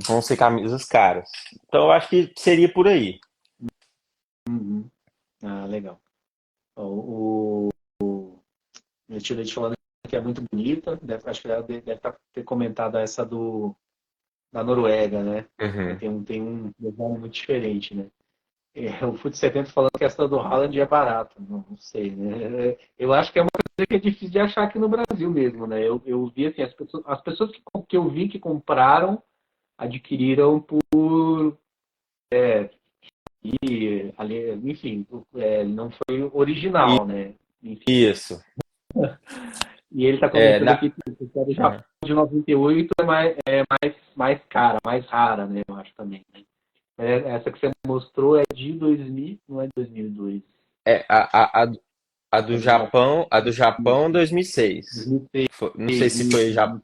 vão ser camisas caras. Então eu acho que seria por aí. Uhum. Ah, legal. O, meu tio te falando que é muito bonita, acho que ela deve ter comentado essa da Noruega, né? Uhum. Tem um design muito diferente, né? O Fut 70 falando que essa do Haaland é barata, não sei, né? Eu acho que é uma coisa que é difícil de achar aqui no Brasil mesmo, né? Eu vi assim, as pessoas que eu vi que compraram, adquiriram por, enfim, não foi E- original, né? Enfim. Isso. E ele está É, comentando aqui que a do Japão uhum. de 98 mais cara, mais rara, né? Eu acho também, né? Essa que você mostrou é de 2000, não é de 2002. É, É do Japão. A do Japão 2006. 2006, Não sei se foi já,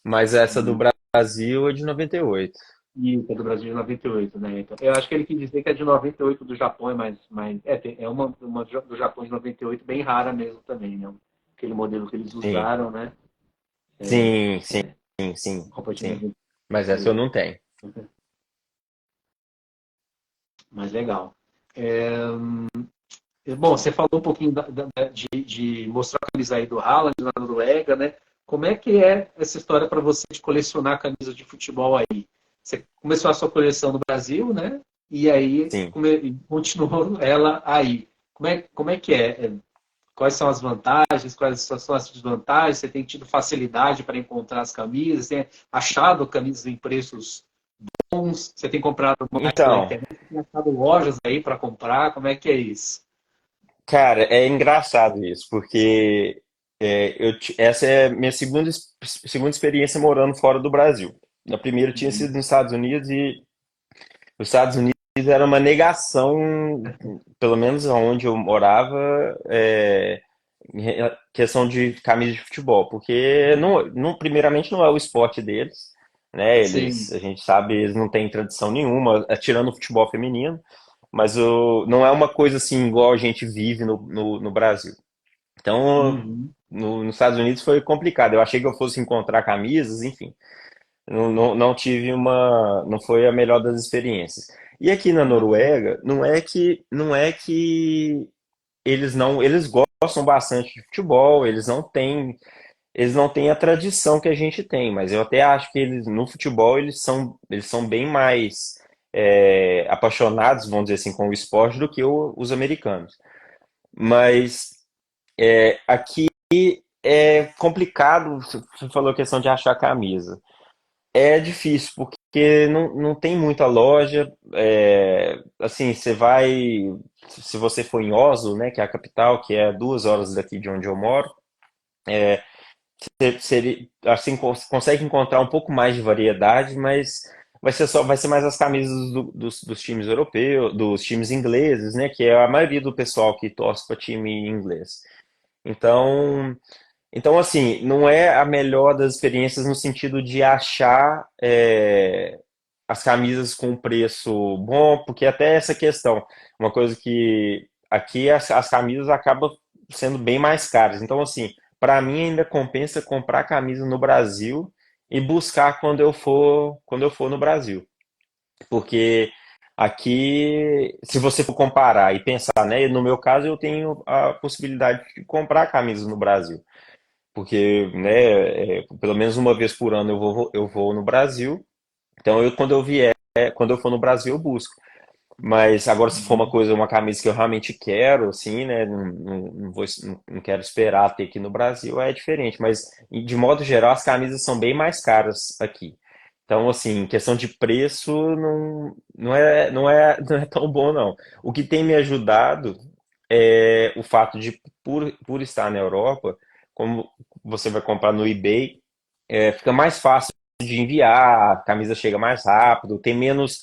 mas essa do Brasil é de 98. isso, é do Brasil de 98, né? Então, eu acho que ele quis dizer que a de 98 do Japão é é uma do Japão de 98 bem rara mesmo também, né? Aquele modelo que eles Sim, usaram, né? sim, sim, sim, sim, Copa de sim. Mas essa eu 98. não tenho. Mas legal. Bom, você falou um pouquinho de mostrar a camisa aí do Haaland na Noruega, né? Como é que é essa história para você de colecionar camisas de futebol aí? Você começou a sua coleção no Brasil, né? E aí Sim. continuou ela aí. Como é que é? Quais são as vantagens? Quais são as desvantagens? Você tem tido facilidade para encontrar as camisas? Tem achado camisas em preços bons? Você tem comprado mais pela Então, internet? Você tem achado lojas aí para comprar? Como é que é isso? cara, é engraçado isso, porque essa é a minha segunda experiência morando fora do Brasil. A primeira tinha sido nos Estados Unidos e os Estados Unidos era uma negação, pelo menos onde eu morava, em questão de camisa de futebol, porque primeiramente não é o esporte deles, né? Sim. A gente sabe, eles não têm tradição nenhuma, tirando o futebol feminino, mas não é uma coisa assim igual a gente vive no Brasil. Então, Uhum. nos Estados Unidos foi complicado. Eu achei que eu fosse encontrar camisas, enfim. Não tive não foi a melhor das experiências. E aqui na Ah, Noruega, não é que eles gostam bastante de futebol, eles não têm eles não têm a tradição que a gente tem, mas eu até acho que eles no futebol eles são bem mais apaixonados, vamos dizer assim, com o esporte do que os americanos. Mas aqui é complicado, você falou a questão de achar camisa. É difícil, porque não tem muita loja. Assim, você vai. Se você for em Oslo, né, que é a capital, que é 2 horas daqui de onde eu moro, assim, consegue encontrar um pouco mais de variedade, mas vai ser mais as camisas dos times europeus, dos times ingleses, né, que é a maioria do pessoal que torce para time inglês. Então, assim, não é a melhor das experiências no sentido de achar as camisas com preço bom, porque até essa questão, uma coisa que aqui as camisas acabam sendo bem mais caras. Então, assim, para mim ainda compensa comprar camisa no Brasil e buscar quando eu for no Brasil. Porque aqui, se você for comparar e pensar, né, no meu caso eu tenho a possibilidade de comprar camisas no Brasil porque, né, pelo menos uma vez por ano eu vou no Brasil. Então, quando eu for no Brasil, eu busco. Mas agora, se for uma Uhum. coisa, uma camisa que eu realmente quero, assim, né, não quero esperar ter aqui no Brasil, é diferente. Mas, de modo geral, as camisas são bem mais caras aqui. Então, assim, questão de preço não é tão bom, não. O que tem me ajudado é o fato de, por estar na Europa, como você vai comprar no eBay, fica mais fácil de enviar, a camisa chega mais rápido, tem menos.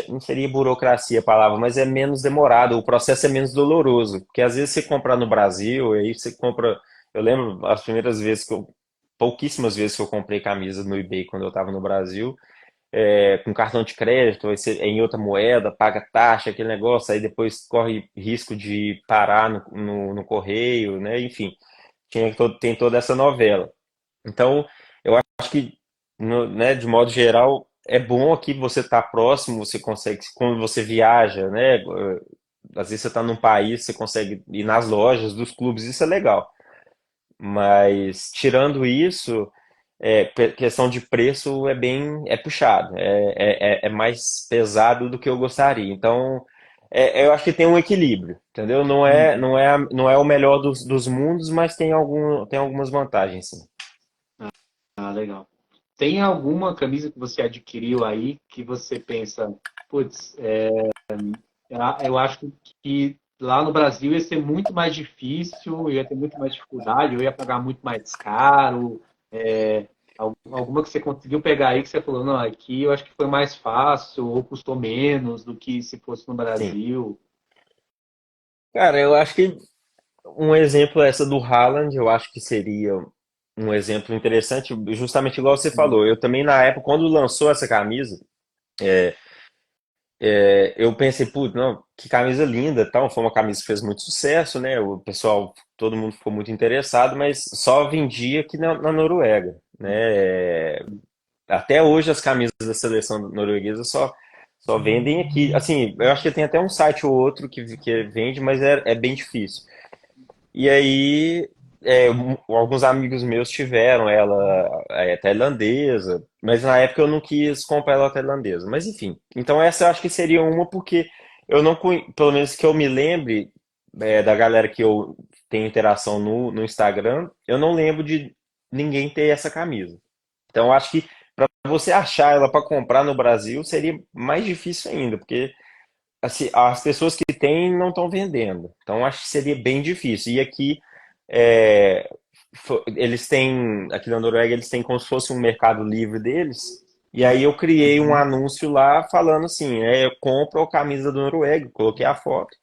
Não seria burocracia a palavra, mas é menos demorado, o processo é menos doloroso. Porque às vezes você comprar no Brasil, aí você compra. Eu lembro as primeiras vezes pouquíssimas vezes que eu comprei camisa no eBay quando eu estava no Brasil, com cartão de crédito, aí você, é em outra moeda, paga taxa, aquele negócio, aí depois corre risco de parar no correio, né? Enfim, tem toda essa novela. Então, eu acho que, né, de modo geral, é bom aqui você estar próximo, você consegue, quando você viaja, né? Às vezes você está num país, você consegue ir nas lojas dos clubes, isso é legal. Mas tirando isso, questão de preço é puxado, é mais pesado do que eu gostaria. Então, eu acho que tem um equilíbrio, entendeu? Uhum. Não é o melhor dos mundos, mas tem algumas vantagens, sim. Ah, legal. Tem alguma camisa que você adquiriu aí que você pensa, putz, eu acho que lá no Brasil ia ser muito mais difícil, eu ia ter muito mais dificuldade, eu ia pagar muito mais caro. Alguma que você conseguiu pegar aí que você falou, não, aqui eu acho que foi mais fácil ou custou menos do que se fosse no Sim. Brasil. Cara, eu acho que um exemplo é essa do Haaland, eu acho que seria um exemplo interessante, justamente igual você Hum. falou. Eu também, na época, quando lançou essa camisa, eu pensei, putz, não, que camisa linda, tal. Foi uma camisa que fez muito sucesso, né? O pessoal, todo mundo ficou muito interessado, mas só vendia aqui na Noruega, né? Até hoje as camisas da seleção norueguesa só vendem aqui. Assim, eu acho que tem até um site ou outro que vende, mas é bem difícil. E aí, alguns amigos meus tiveram ela tailandesa, mas na época eu não quis comprar ela tailandesa. Mas enfim, então essa eu acho que seria uma porque eu não, pelo menos que eu me lembre, da galera que eu tenho interação no Instagram, eu não lembro de ninguém ter essa camisa. Então eu acho que para você achar ela para comprar no Brasil seria mais difícil ainda, porque assim, as pessoas que têm não estão vendendo. Então acho que seria bem difícil. E aqui é, eles têm, aqui na Noruega, eles têm como se fosse um mercado livre deles. E aí eu criei um Uhum. anúncio lá falando assim, eu compro a camisa da Noruega, coloquei a foto.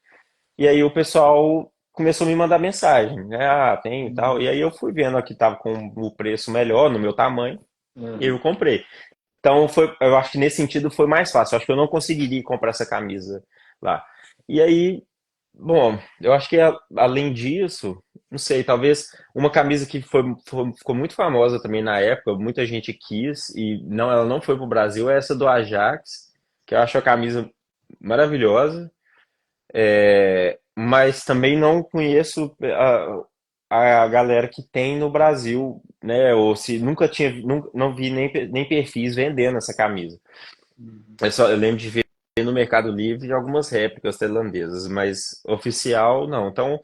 E aí o pessoal começou a me mandar mensagem, né? Ah, tem e tal. E aí eu fui vendo que tava com o preço melhor, no meu tamanho, e aí eu Uhum. comprei. Então, eu acho que nesse sentido foi mais fácil. Eu acho que eu não conseguiria comprar essa camisa lá. E aí, bom, eu acho que além disso, não sei, talvez uma camisa que ficou muito famosa também na época, muita gente quis e não, ela não foi pro Brasil, é essa do Ajax, que eu acho a camisa maravilhosa, mas também não conheço a galera que tem no Brasil, né? Ou se nunca tinha, não vi nem perfis vendendo essa camisa. Uhum. Eu lembro de ver no Mercado Livre algumas réplicas tailandesas, mas oficial não. Então,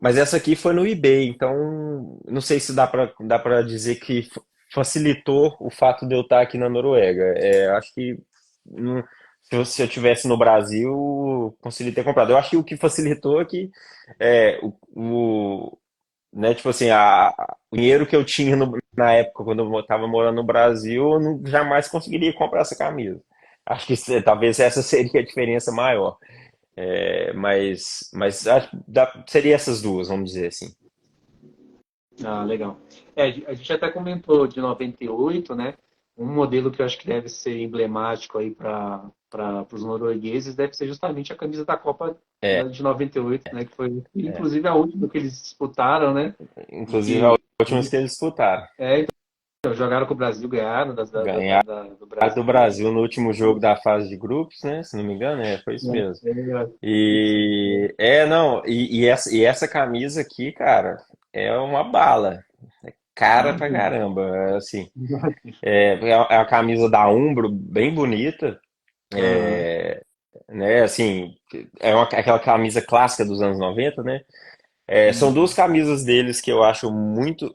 mas essa aqui foi no eBay, então não sei se dá para dizer que facilitou o fato de eu estar aqui na Noruega. Acho que não- se eu tivesse no Brasil, conseguiria ter comprado. Eu acho que o que facilitou é que né, tipo assim, o dinheiro que eu tinha na época, quando eu estava morando no Brasil, eu jamais conseguiria comprar essa camisa. Acho que talvez essa seria a diferença maior. Mas acho que seria essas duas, vamos dizer assim. Ah, legal. A gente até comentou de 98, né? Um modelo que eu acho que deve ser emblemático aí para os noruegueses deve ser justamente a camisa da Copa É, de 98, né? Que foi inclusive a última que eles disputaram, né? E inclusive a que última vez que eles disputaram. jogaram com o Brasil, ganharam Ganhar do do Brasil. Brasil no último jogo da fase de grupos, né? Se não me engano, foi isso mesmo. Isso. Não, e essa camisa aqui, cara, é uma bala. Cara pra Imagina. caramba, assim. É uma camisa da Umbro, bem bonita, Aham. né? Assim, aquela camisa clássica dos anos 90, né? São duas Uhum. camisas deles que eu acho muito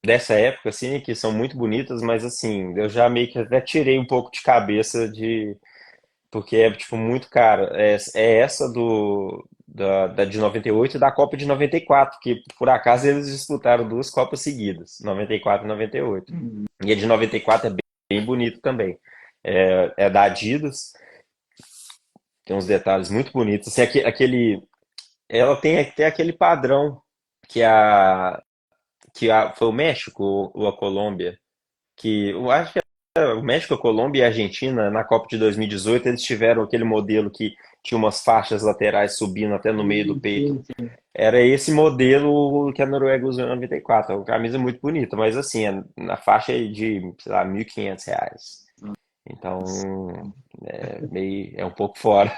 dessa época, assim, que são muito bonitas, mas assim, eu já meio que até tirei um pouco de cabeça porque é tipo muito caro. É essa da de 98 e da Copa de 94, que por acaso eles disputaram duas Copas seguidas, 94 e 98. Uhum. E a de 94 é bem bonito também. É da Adidas, tem uns detalhes muito bonitos. Assim, ela tem até aquele padrão que foi o México ou a Colômbia, que eu acho que o México, a Colômbia e a Argentina, na Copa de 2018, eles tiveram aquele modelo que tinha umas faixas laterais subindo até no meio do peito. Sim, sim. Era esse modelo que a Noruega usou em 94. É uma camisa muito bonita, mas assim, na faixa de, sei lá, R$ 1.500. Então, é um pouco fora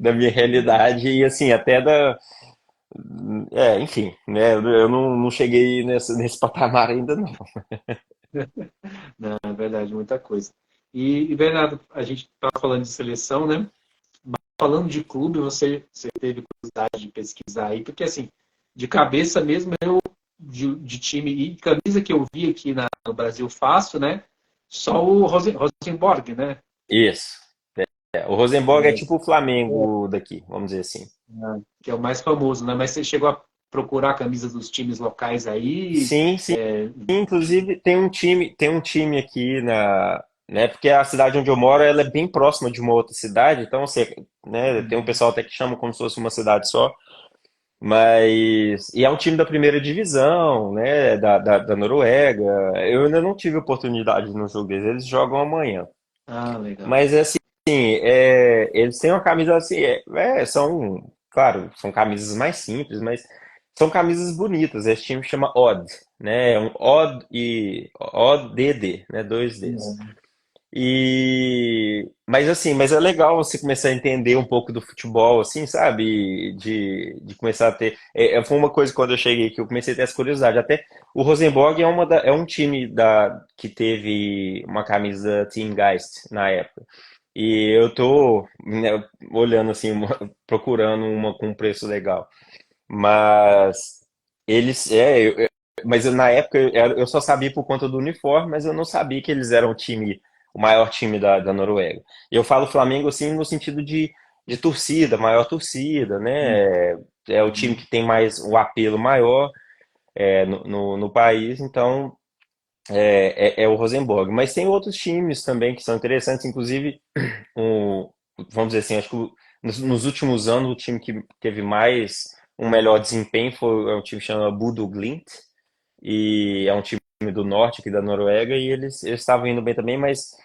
da minha realidade e assim, até enfim, né? Eu não cheguei nesse patamar ainda não. Não, é verdade, muita coisa. E Bernardo, a gente está falando de seleção, né? Falando de clube, você teve curiosidade de pesquisar aí, porque assim, de cabeça mesmo, de time e camisa que eu vi aqui no Brasil fácil, né? Só o Rosenborg, né? Isso. O Rosenborg é tipo o Flamengo daqui, vamos dizer assim. Que é o mais famoso, né? Mas você chegou a procurar a camisa dos times locais aí? Sim, sim. Inclusive tem um time aqui né, porque a cidade onde eu moro, ela é bem próxima de uma outra cidade, então você, né, tem um pessoal até que chama como se fosse uma cidade só, e é um time da primeira divisão, né, da Noruega. Eu ainda não tive oportunidade no jogo deles, eles jogam amanhã. Ah, legal. Mas assim, eles têm uma camisa assim, claro, são camisas mais simples, mas são camisas bonitas. Esse time chama Odd, né? É um ODD, né? Dois Ds. Mas assim, mas é legal você começar a entender um pouco do futebol, assim, sabe? De começar a ter. Foi uma coisa quando eu cheguei que eu comecei a ter essa curiosidade. Até o Rosenborg é um time que teve uma camisa Team Geist na época. E eu tô, né, olhando assim, procurando uma com um preço legal. Mas eles, mas na época eu só sabia por conta do uniforme, mas eu não sabia que eles eram o maior time da Noruega. E eu falo Flamengo assim no sentido de torcida, maior torcida, né? É o time que tem mais o apelo maior no país, então é o Rosenborg. Mas tem outros times também que são interessantes, inclusive um, vamos dizer assim, acho que nos últimos anos o time que teve um melhor desempenho é um time que chama Bodø Glimt, e é um time do norte aqui da Noruega, e eles estavam indo bem também, mas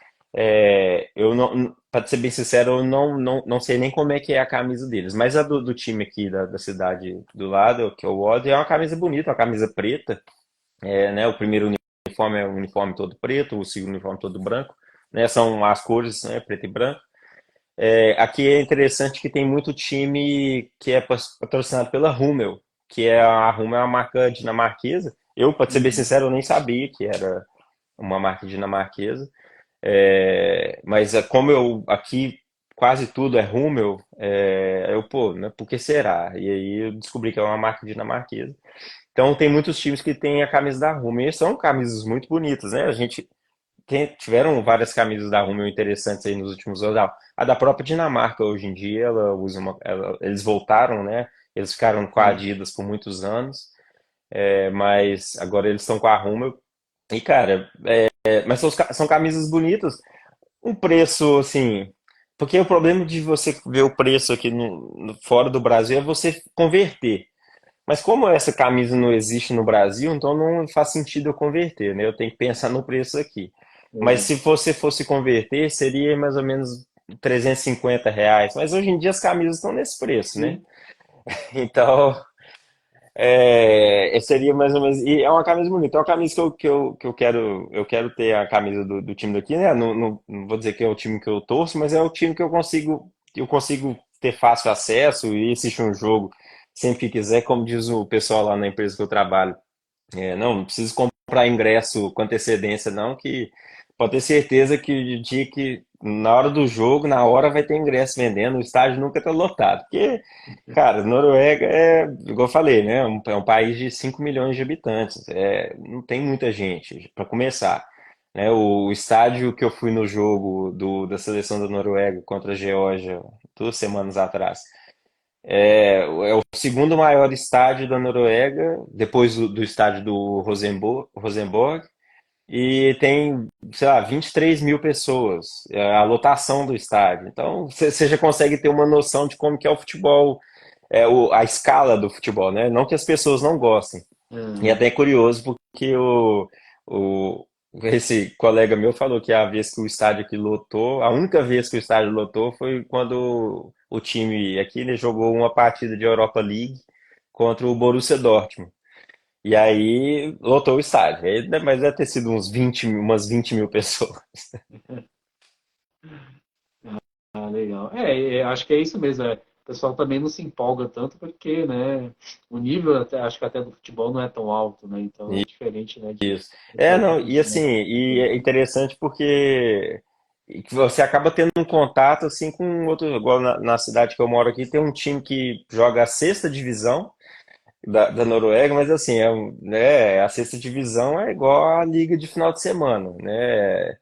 eu não, para ser bem sincero, eu não sei nem como é que é a camisa deles, mas a do time aqui da cidade do lado, que é o Odd, é uma camisa bonita, uma camisa preta, né, o primeiro uniforme é um uniforme todo preto, o segundo uniforme todo branco, né, são as cores, né, preto e branco. Aqui é interessante que tem muito time que é patrocinado pela Hummel, que é a Rumo é uma marca dinamarquesa. Eu, para ser bem Uhum. sincero, eu nem sabia que era uma marca dinamarquesa. Mas como eu aqui quase tudo é Hummel, eu, pô, né, por que será? E aí eu descobri que é uma marca dinamarquesa. Então tem muitos times que têm a camisa da Hummel e são camisas muito bonitas, né? A gente tiveram várias camisas da Hummel interessantes aí nos últimos anos. A da própria Dinamarca hoje em dia, ela usa eles voltaram, né? Eles ficaram com a Sim. Adidas por muitos anos, mas agora eles estão com a Hummel. E cara, mas são camisas bonitas, um preço assim. Porque o problema de você ver o preço aqui fora do Brasil é você converter. Mas como essa camisa não existe no Brasil, então não faz sentido eu converter, né? Eu tenho que pensar no preço aqui. Mas É. se você fosse converter, seria mais ou menos R$ 350. Mas hoje em dia as camisas estão nesse preço, né? Sim. Então, seria mais ou menos. E é uma camisa bonita. É uma camisa que eu quero. Eu quero ter a camisa do time daqui, né? Não vou dizer que é o time que eu torço, mas é o time que eu consigo ter fácil acesso e assistir um jogo sempre que quiser, como diz o pessoal lá na empresa que eu trabalho. Não preciso comprar ingresso com antecedência, não, que pode ter certeza que o dia que, na hora do jogo, na hora vai ter ingresso vendendo, o estádio nunca está lotado. Porque, cara, Noruega igual eu falei, né? É um país de 5 milhões de habitantes. Não tem muita gente, para começar. Né? O estádio que eu fui no jogo da seleção da Noruega contra a Geórgia 2 semanas atrás. É o segundo maior estádio da Noruega, depois do estádio do Rosenborg, e tem, sei lá, 23 mil pessoas, a lotação do estádio. Então, você já consegue ter uma noção de como que é o futebol, a escala do futebol, né? Não que as pessoas não gostem. E Uhum. até é curioso porque o, esse colega meu falou que a vez que o estádio aqui lotou, a única vez que o estádio lotou foi quando o time aqui, né, jogou uma partida de Europa League contra o Borussia Dortmund. E aí lotou o estádio. Mas deve ter sido umas 20 mil pessoas. Ah, legal. Acho que é isso mesmo. O pessoal também não se empolga tanto porque, né, o nível, acho que até do futebol não é tão alto, né? Então é diferente, né, de Isso. pessoal que Não, e curte assim, mais. e é interessante porque que você acaba tendo um contato assim com outro, igual na cidade que eu moro aqui, tem um time que joga a sexta divisão da Noruega, mas assim, né, a sexta divisão é igual a liga de final de semana, né?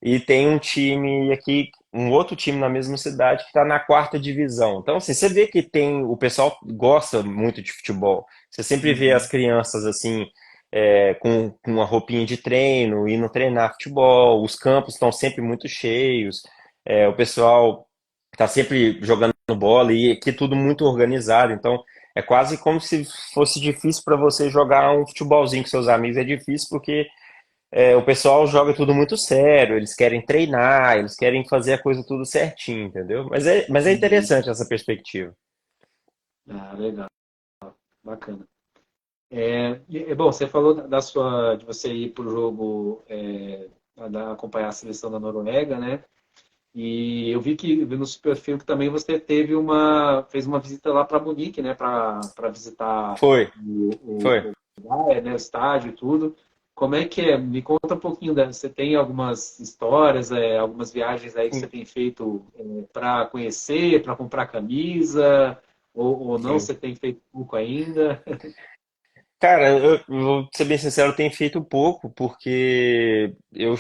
E tem um time aqui, um outro time na mesma cidade que está na quarta divisão. Então, assim, você vê que o pessoal gosta muito de futebol. Você sempre vê as Uhum. crianças assim, com uma roupinha de treino, indo treinar futebol. Os campos estão sempre muito cheios. O pessoal está sempre jogando bola e aqui tudo muito organizado. Então, é quase como se fosse difícil para você jogar um futebolzinho com seus amigos. É difícil porque o pessoal joga tudo muito sério, eles querem treinar, eles querem fazer a coisa tudo certinho, entendeu? Mas é Uhum. interessante essa perspectiva. Ah, legal, bacana. Bom, você falou de você ir para o jogo, acompanhar a seleção da Noruega, né? E eu vi no seu perfil que também você fez uma visita lá para Munique, né? Para visitar Foi, foi. o Bayern, né? O estádio e tudo. Como é que é? Me conta um pouquinho. Você tem algumas histórias, algumas viagens aí que você Sim, tem feito para conhecer, para comprar camisa, ou não? sim. Você tem feito pouco ainda? Cara, eu vou ser bem sincero, eu tenho feito pouco, porque eu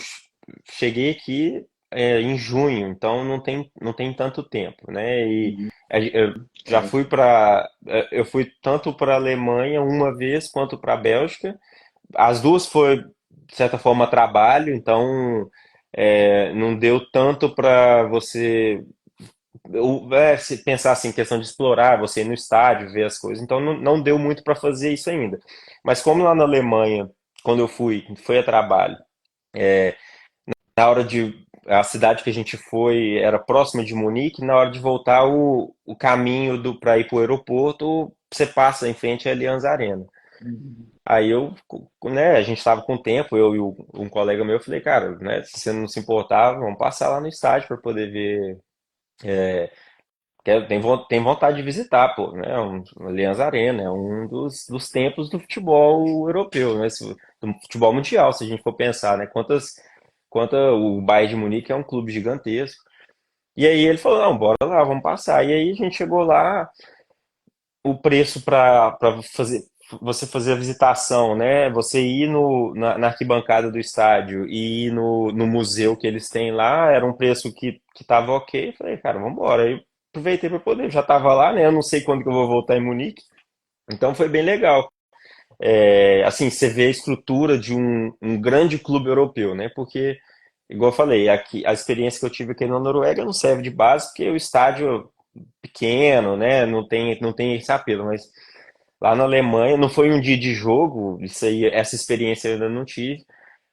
cheguei aqui em junho, então não tem tanto tempo, né? E Uhum. eu já É. fui eu fui tanto para a Alemanha uma vez quanto para a Bélgica. As duas foi, de certa forma, trabalho, então não deu tanto para você se pensar assim, questão de explorar, você ir no estádio, ver as coisas. Então não deu muito para fazer isso ainda. Mas como lá na Alemanha, quando eu foi a trabalho, na hora de. A cidade que a gente foi era próxima de Munique, na hora de voltar o caminho para ir para o aeroporto, você passa em frente à Allianz Arena. Uhum. Aí né, a gente estava com tempo, eu e um colega meu, eu falei, cara, né, se você não se importar, vamos passar lá no estádio para poder ver tem vontade de visitar, pô, né? O Allianz Arena é um dos templos do futebol europeu, né? Do futebol mundial, se a gente for pensar, né? Quanto o Bayern de Munique é um clube gigantesco. E aí ele falou, não, bora lá, vamos passar. E aí a gente chegou lá, o preço para fazer você fazer a visitação, né? Você ir na arquibancada do estádio e ir no museu que eles têm lá, era um preço que tava ok. Eu falei, cara, vamos embora. Aí aproveitei para poder, já tava lá, né? Eu não sei quando que eu vou voltar em Munique, então foi bem legal. Assim, você vê a estrutura de um grande clube europeu, né? Porque, igual eu falei, aqui, a experiência que eu tive aqui na Noruega não serve de base, porque o estádio é pequeno, né? Não tem esse apelo, mas lá na Alemanha, não foi um dia de jogo, isso aí, essa experiência eu ainda não tive,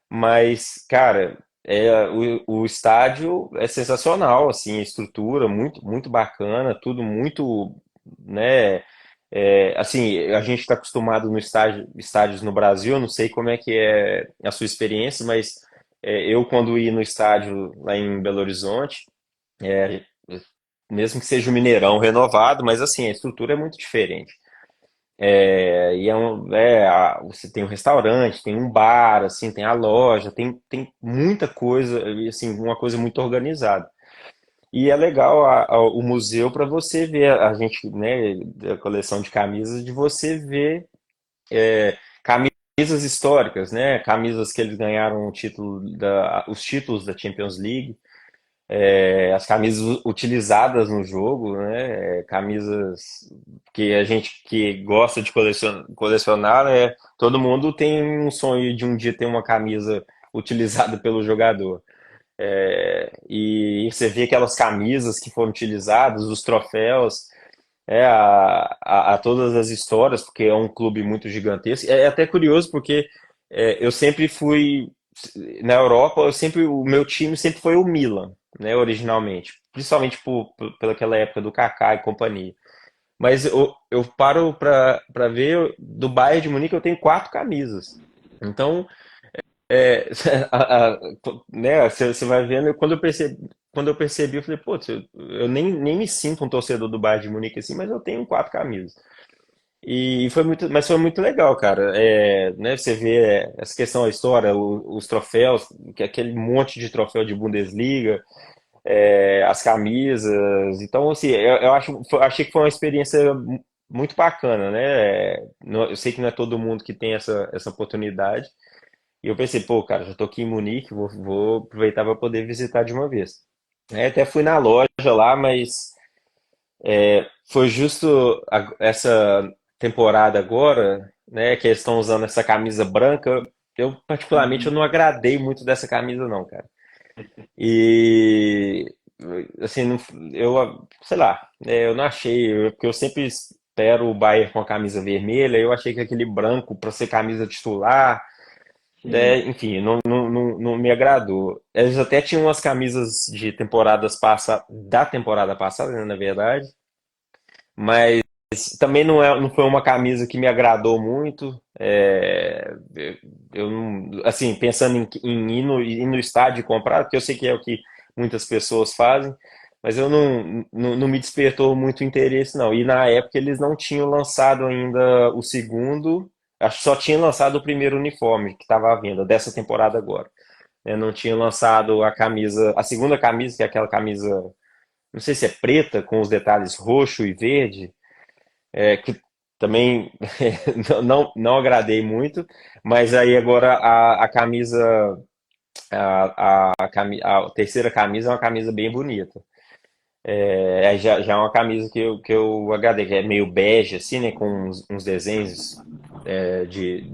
mas, cara, o estádio é sensacional, assim, a estrutura muito, muito bacana, tudo muito, né, assim, a gente está acostumado no estádios no Brasil, eu não sei como é que é a sua experiência, mas eu quando ia no estádio lá em Belo Horizonte, é, mesmo que seja o Mineirão renovado, mas assim, a estrutura é muito diferente. Você tem um restaurante, tem um bar, assim, tem a loja, tem muita coisa, e, assim, uma coisa muito organizada. E é legal o museu para você ver a gente, né, a coleção de camisas, de você ver camisas históricas, né, camisas que eles ganharam os títulos da Champions League, as camisas utilizadas no jogo, né? Camisas que a gente que gosta de colecionar, né? Todo mundo tem um sonho de um dia ter uma camisa utilizada pelo jogador. E você vê aquelas camisas que foram utilizadas, os troféus, a todas as histórias, porque é um clube muito gigantesco. É até curioso porque eu sempre fui na Europa, o meu time sempre foi o Milan, né, originalmente, principalmente pelaquela época do Kaká e companhia. Mas eu paro para ver do Bayern de Munique eu tenho quatro camisas. Então, é, né, você vai vendo, quando eu percebi, eu falei, pô, eu nem me sinto um torcedor do Bayern de Munique assim, mas eu tenho quatro camisas. Mas foi muito legal, cara. Né, você vê essa questão, a história, os troféus, que é aquele monte de troféu de Bundesliga, as camisas. Então, assim, achei que foi uma experiência muito bacana, né? Eu sei que não é todo mundo que tem essa oportunidade. E eu pensei, pô, cara, já tô aqui em Munique, vou aproveitar para poder visitar de uma vez. Até fui na loja lá, mas foi justo essa temporada agora, né, que eles estão usando essa camisa branca. Eu, particularmente, eu Uhum. não agradei muito dessa camisa, não, cara. E, assim, eu, sei lá, eu não achei, porque eu sempre espero o Bayern com a camisa vermelha, eu achei que aquele branco, para ser camisa titular, Sim. enfim, não me agradou. Eles até tinham umas camisas de da temporada passada, né, na verdade, mas também não foi uma camisa que me agradou muito. Eu não, assim, pensando em ir no estádio e comprar, porque eu sei que é o que muitas pessoas fazem, mas eu não me despertou muito interesse, não. E na época eles não tinham lançado ainda o segundo, acho que só tinha lançado o primeiro uniforme que estava à venda, dessa temporada agora. Não tinha lançado a segunda camisa, que é aquela camisa, não sei se é preta, com os detalhes roxo e verde, que também não agradei muito, mas aí agora a camisa, a terceira camisa é uma camisa bem bonita. Já é uma camisa que eu agradei, que é meio bege, assim, né, com uns desenhos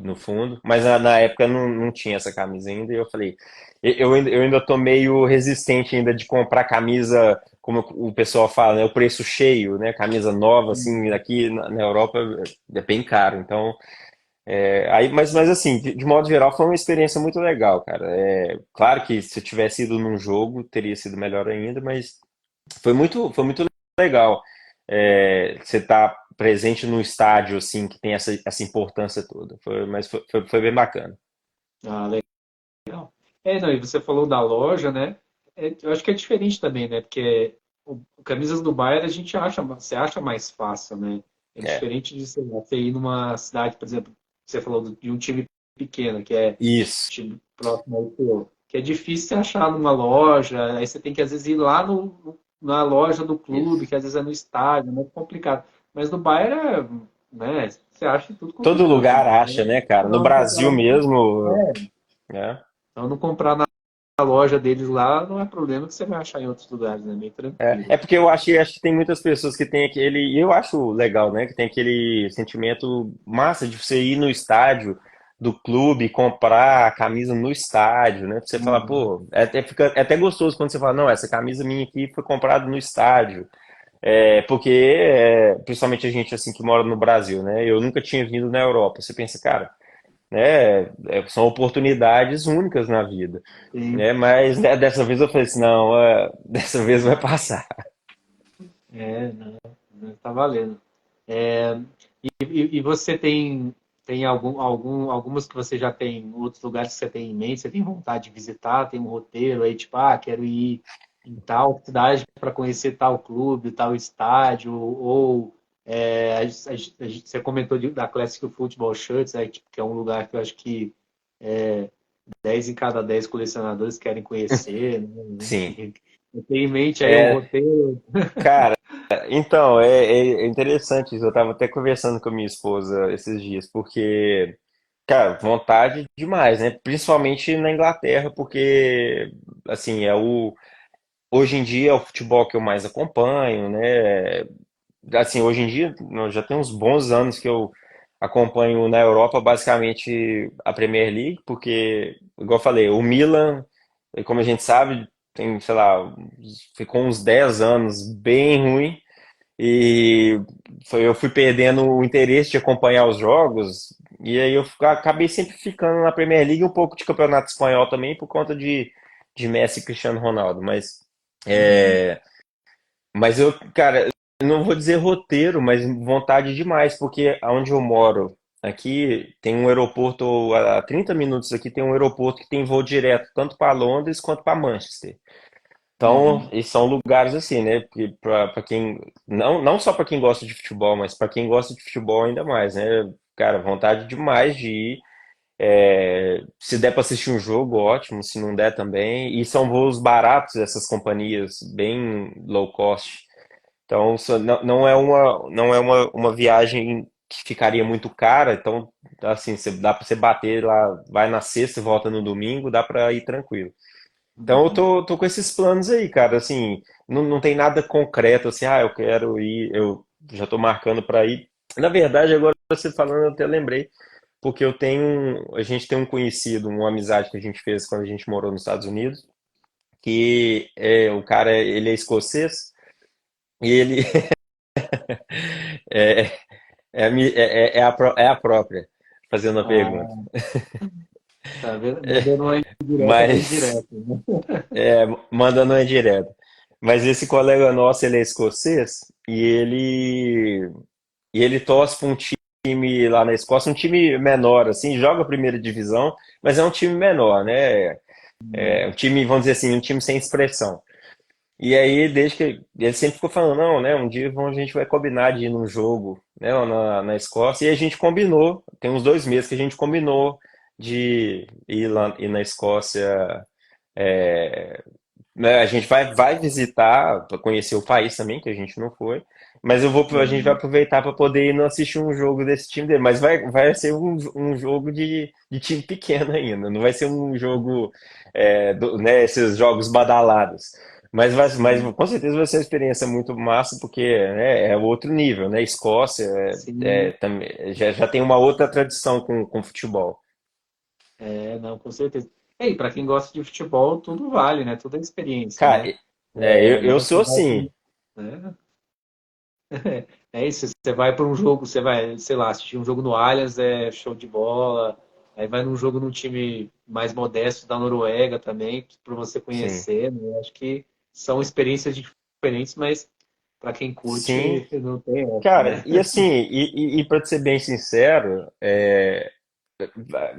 no fundo, mas na época não tinha essa camisa ainda, e eu falei, eu ainda tô meio resistente ainda de comprar camisa, como o pessoal fala, né, o preço cheio, né, camisa nova, assim, Uhum. aqui na Europa é bem caro, então, mas assim, de modo geral, foi uma experiência muito legal, cara. Claro que se eu tivesse ido num jogo, teria sido melhor ainda, mas foi muito legal. Você tá presente num estádio assim que tem essa importância toda. Mas foi bem bacana. Ah, legal. Não, e você falou da loja, né? Eu acho que é diferente também, né? Porque camisas do Bayern a gente acha, você acha mais fácil, né? É É, diferente de sei lá, você ir numa cidade, por exemplo, você falou de um time pequeno, que é isso. time próximo ao teu, que é difícil você achar numa loja, aí você tem que às vezes ir lá na loja do clube, Isso. que às vezes é no estádio, é muito complicado. Mas no Bayern, né, você acha em tudo quanto é Todo canto. lugar Então, acha, né, cara? No não comprar, Brasil mesmo, né? então não comprar na loja deles lá não é problema que você vai achar em outros lugares, né? Bem tranquilo. É porque acho que tem muitas pessoas que têm aquele, e eu acho legal, né, que tem aquele sentimento massa de você ir no estádio do clube, comprar a camisa no estádio, né? Você falar, Uhum. pô, é até gostoso quando você fala, não, essa camisa minha aqui foi comprada no estádio. É, porque, principalmente a gente assim que mora no Brasil, né? Eu nunca tinha vindo na Europa. Você pensa, cara, né? São oportunidades únicas na vida, Sim. né? Mas né, dessa vez eu falei assim, não, dessa vez vai passar. Não, tá valendo. É, e você tem algumas que você já tem, outros lugares que você tem em mente, você tem vontade de visitar, tem um roteiro aí, tipo, quero ir em tal cidade para conhecer tal clube, tal estádio, ou você comentou da Classic Football Shirts, aí, tipo, que é um lugar que eu acho que 10 em cada 10 colecionadores querem conhecer, né? Sim. Eu tenho em mente aí um É, roteiro. cara, então, é interessante isso. Eu tava até conversando com a minha esposa esses dias, porque, cara, vontade demais, né? Principalmente na Inglaterra, porque, assim, hoje em dia é o futebol que eu mais acompanho, né? Assim, hoje em dia, já tem uns bons anos que eu acompanho na Europa basicamente a Premier League, porque, igual eu falei, o Milan, como a gente sabe, tem, sei lá, ficou uns 10 anos bem ruim e eu fui perdendo o interesse de acompanhar os jogos e aí eu acabei sempre ficando na Premier League e um pouco de campeonato espanhol também por conta de Messi e Cristiano Ronaldo, Uhum. é, mas eu, cara, eu não vou dizer roteiro, mas vontade demais, porque aonde eu moro, aqui tem um aeroporto, a 30 minutos aqui tem um aeroporto que tem voo direto, tanto para Londres quanto para Manchester. Então, Uhum. e são lugares assim, né? Para quem, não só para quem gosta de futebol, mas para quem gosta de futebol ainda mais, né? Cara, vontade demais de ir. Se der para assistir um jogo, ótimo. Se não der também. E são voos baratos, essas companhias, bem low cost. Então, não é uma viagem que ficaria muito cara. Então, assim, dá para você bater lá, vai na sexta e volta no domingo, dá para ir tranquilo. Então, eu Uhum. tô com esses planos aí, cara. Assim, não tem nada concreto, assim, eu quero ir, eu já tô marcando para ir. Na verdade, agora você falando, eu até lembrei, porque a gente tem um conhecido, uma amizade que a gente fez quando a gente morou nos Estados Unidos, que o cara, ele é escocês, e ele é, é a própria, fazendo a pergunta. Ah, tá vendo? Mandando uma indireta da Mas, indireta, né? manda não é direto. Mas esse colega nosso, ele é escocês, e ele torce para um time lá na Escócia, um time menor, assim, joga a primeira divisão, mas é um time menor, né? É um time, vamos dizer assim, um time sem expressão. E aí, desde que ele sempre ficou falando, não, né? Um dia a gente vai combinar de ir num jogo, né? Lá na Escócia. E a gente combinou, tem uns 2 meses que a gente combinou de ir na Escócia. Né, a gente vai visitar para conhecer o país também, que a gente não foi. Mas a gente vai Uhum. aproveitar para poder ir não assistir um jogo desse time dele. Mas vai ser um jogo de time pequeno ainda. Não vai ser um jogo, né, esses jogos badalados. Mas Sim, com certeza vai ser uma experiência muito massa, porque né, é outro nível, né? Escócia sim. também, já tem uma outra tradição com futebol. Não, com certeza. E para quem gosta de futebol, tudo vale, né? Tudo é experiência, Cara, né? eu Né? sou Você vai, assim. né? É isso, você vai para um jogo, você vai, sei lá, assistir um jogo no Allianz, é show de bola. Aí vai num jogo num time mais modesto da Noruega também, para você Sim. conhecer, né? Acho que são experiências diferentes, mas para quem Sim, curte, não tem essa, cara, né? e assim, para ser bem sincero,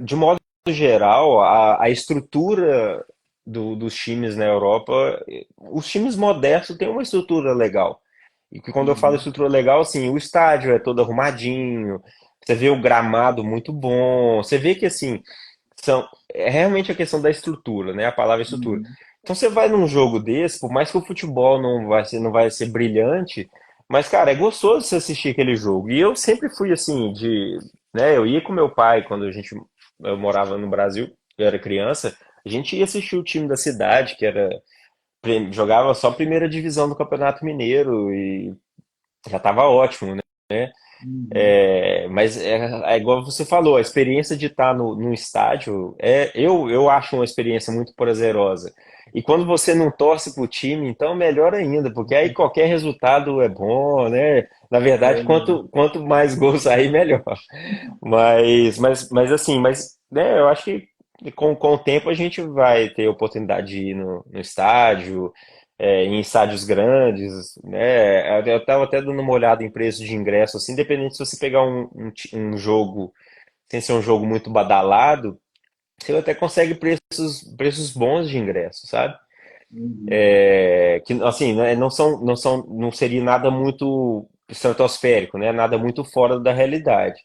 de modo geral, a estrutura dos times na Europa, os times modestos têm uma estrutura legal. E que quando eu falo Uhum. estrutura legal, assim, o estádio é todo arrumadinho, você vê o gramado muito bom, você vê que assim, é realmente a questão da estrutura, né? A palavra estrutura. Uhum. Então você vai num jogo desse, por mais que o futebol não vai ser brilhante, mas cara, é gostoso você assistir aquele jogo. E eu sempre fui assim, né? Eu ia com meu pai quando eu morava no Brasil, eu era criança, a gente ia assistir o time da cidade, jogava só primeira divisão do Campeonato Mineiro e já tava ótimo, né? Uhum. Mas é igual você falou, a experiência de estar no estádio, eu acho uma experiência muito prazerosa. E quando você não torce pro time, então melhor ainda, porque aí qualquer resultado é bom, né? Na verdade, É, quanto mais gols sair, melhor. Mas assim, né, eu acho que com o tempo a gente vai ter oportunidade de ir no estádio, em estádios grandes, né? Eu estava até dando uma olhada em preço de ingresso, assim, independente se você pegar um jogo, sem ser um jogo muito badalado, você até consegue preços bons de ingresso, sabe? uhum. Que assim, né, não seria nada muito estratosférico, né? Nada muito fora da realidade.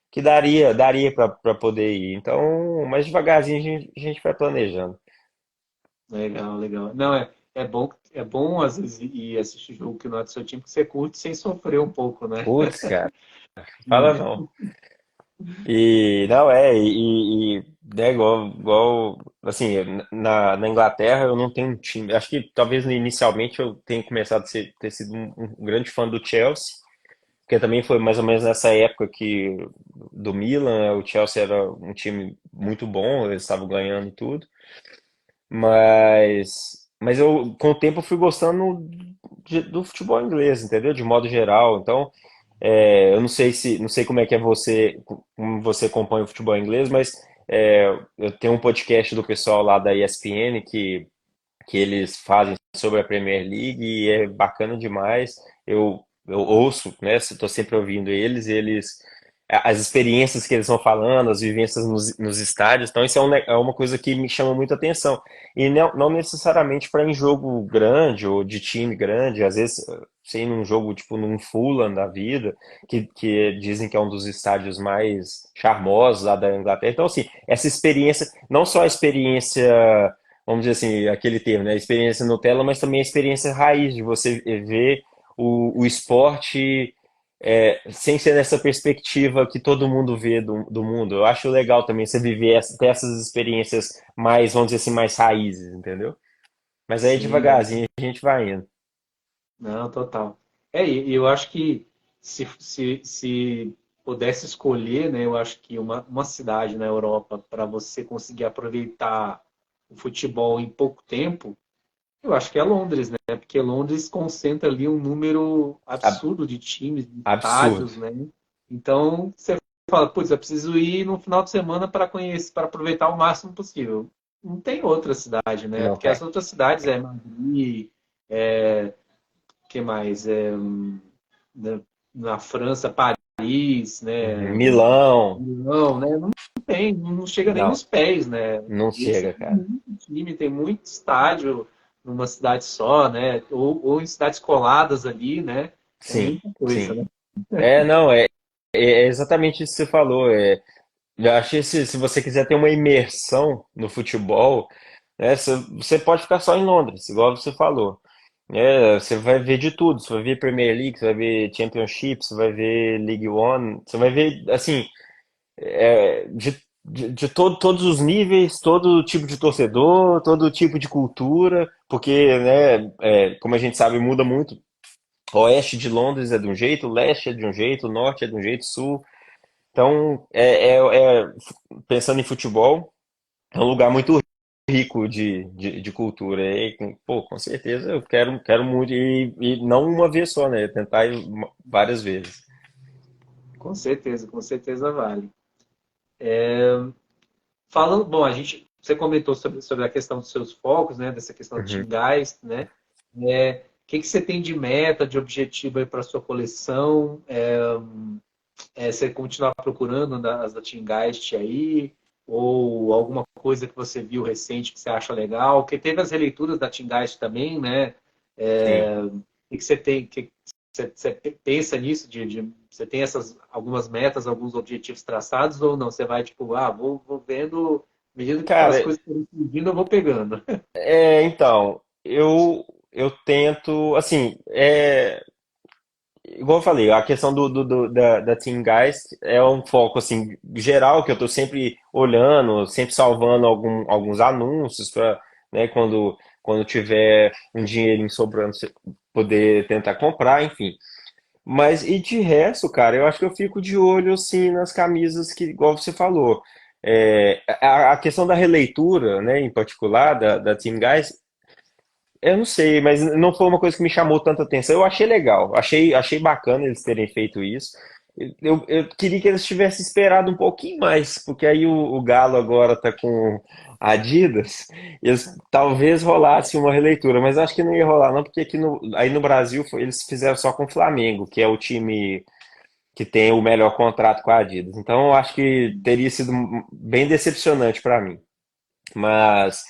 Que daria para poder ir. Então, mais devagarzinho a gente vai planejando. Legal, legal. Não, é bom às vezes ir assistir jogo que não é do seu time, que você curte sem sofrer um pouco, né? Putz, cara, fala Hum. não. E não né, igual, assim, na Inglaterra eu não tenho um time. Acho que talvez inicialmente eu tenha começado ter sido um grande fã do Chelsea, porque também foi mais ou menos nessa época que do Milan, o Chelsea era um time muito bom, eles estavam ganhando tudo. Mas eu, com o tempo, eu fui gostando do futebol inglês, entendeu? De modo geral. Então, eu não sei como é que como você acompanha o futebol inglês, mas eu tenho um podcast do pessoal lá da ESPN que eles fazem sobre a Premier League e é bacana demais. Eu ouço, né? Estou sempre ouvindo as experiências que eles vão falando, as vivências nos estádios. Então, isso é uma coisa que me chama muita atenção. E não necessariamente para em jogo grande ou de time grande, às vezes, sei, num jogo tipo num Fulham da vida, que dizem que é um dos estádios mais charmosos lá da Inglaterra. Então, assim, essa experiência, não só a experiência, vamos dizer assim, aquele termo, né? Experiência Nutella, mas também a experiência raiz, de você ver o esporte sem ser nessa perspectiva que todo mundo vê do mundo. Eu acho legal também você viver ter essas experiências mais, vamos dizer assim, mais raízes, entendeu? Mas aí Sim, né? devagarzinho a gente vai indo. Não, total. E eu acho que se pudesse escolher, né, eu acho que uma cidade na Europa para você conseguir aproveitar o futebol em pouco tempo, eu acho que é Londres, né? Porque Londres concentra ali um número Ab- absurdo de times, de Absurdo. estádios, né? Então você fala, putz, eu preciso ir no final de semana para conhecer, para aproveitar o máximo possível. Não tem outra cidade, né? Não Porque as tem. outras cidades é Madrid, é, que mais? Na França, Paris, né? Milão. Não, né? Não tem, não chega nem Não, nos pés, né? não E esse chega, tem cara. muito time, tem muito estádio numa cidade só, né? Ou em cidades coladas ali, né? É Sim, muita coisa, sim. né? Não, é exatamente isso que você falou. Eu acho que se você quiser ter uma imersão no futebol, né, você pode ficar só em Londres, igual você falou. Você vai ver de tudo. Você vai ver Premier League, você vai ver Championship, você vai ver League One, você vai ver, assim, todos os níveis, todo tipo de torcedor, todo tipo de cultura, porque, né, como a gente sabe, muda muito. Oeste de Londres é de um jeito, leste é de um jeito, norte é de um jeito, sul. Então, pensando em futebol, é um lugar muito rico de cultura. E, pô, com certeza eu quero muito, e não uma vez só, né? Tentar ir várias vezes. Com certeza vale. Falando, bom, você comentou sobre a questão dos seus focos, né? Dessa questão do Uhum. Team Geist, né? O que que você tem de meta, de objetivo aí para sua coleção? Você continuar procurando as da Team Geist aí? ou alguma coisa que você viu recente que você acha legal? Porque teve as releituras da Teamgeist também, né? Sim. E que você tem, que você pensa nisso, você tem essas algumas metas, alguns objetivos traçados, ou não? Você vai tipo, vou vendo, à medida que as Cara, coisas estão surgindo, eu vou pegando. então, eu tento, assim, igual eu falei, a questão da Team Guys é um foco, assim, geral, que eu tô sempre olhando, sempre salvando alguns anúncios para, né, quando tiver um dinheirinho sobrando, poder tentar comprar, enfim. Mas e de resto, cara, eu acho que eu fico de olho assim nas camisas que, igual você falou. A questão da releitura, né, em particular, da Team Guys, eu não sei, mas não foi uma coisa que me chamou tanta atenção. Eu achei legal, achei bacana eles terem feito isso. Eu queria que eles tivessem esperado um pouquinho mais, porque aí o Galo agora tá com a Adidas, eles talvez rolasse uma releitura, mas acho que não ia rolar não, porque aí no Brasil eles fizeram só com o Flamengo, que é o time que tem o melhor contrato com a Adidas. Então eu acho que teria sido bem decepcionante para mim. Mas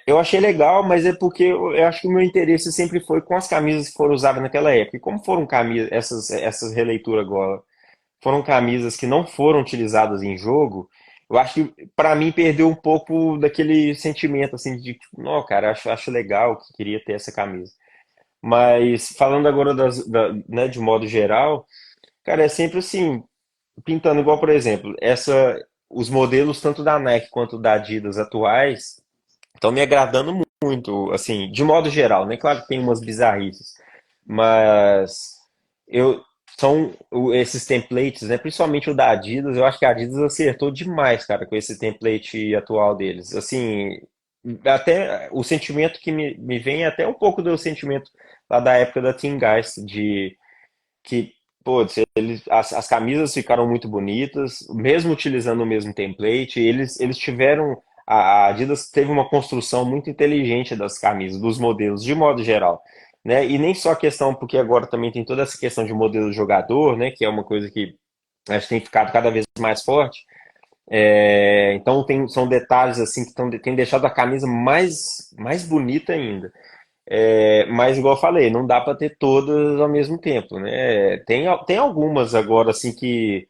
eu achei legal, mas é porque eu acho que o meu interesse sempre foi com as camisas que foram usadas naquela época. E como foram camisas, essas releituras agora, foram camisas que não foram utilizadas em jogo, eu acho que para mim perdeu um pouco daquele sentimento assim de tipo, não, cara, acho legal, que queria ter essa camisa. Mas falando agora né, de modo geral, cara, é sempre assim, pintando igual, por exemplo, os modelos tanto da Nike quanto da Adidas atuais estão me agradando muito, assim, de modo geral, né? Claro que tem umas bizarrices, mas eu esses templates, né? Principalmente o da Adidas, eu acho que a Adidas acertou demais, cara, com esse template atual deles. Assim, até o sentimento que me vem é até um pouco do sentimento lá da época da Team Guys, de que, pô, as camisas ficaram muito bonitas, mesmo utilizando o mesmo template, eles tiveram. A Adidas teve uma construção muito inteligente das camisas, dos modelos, de modo geral. Né? E nem só a questão, porque agora também tem toda essa questão de modelo de jogador, né? Que é uma coisa que acho que tem ficado cada vez mais forte. Então são detalhes assim que têm deixado a camisa mais bonita ainda. Mas igual eu falei, não dá para ter todas ao mesmo tempo, né? Tem algumas agora assim que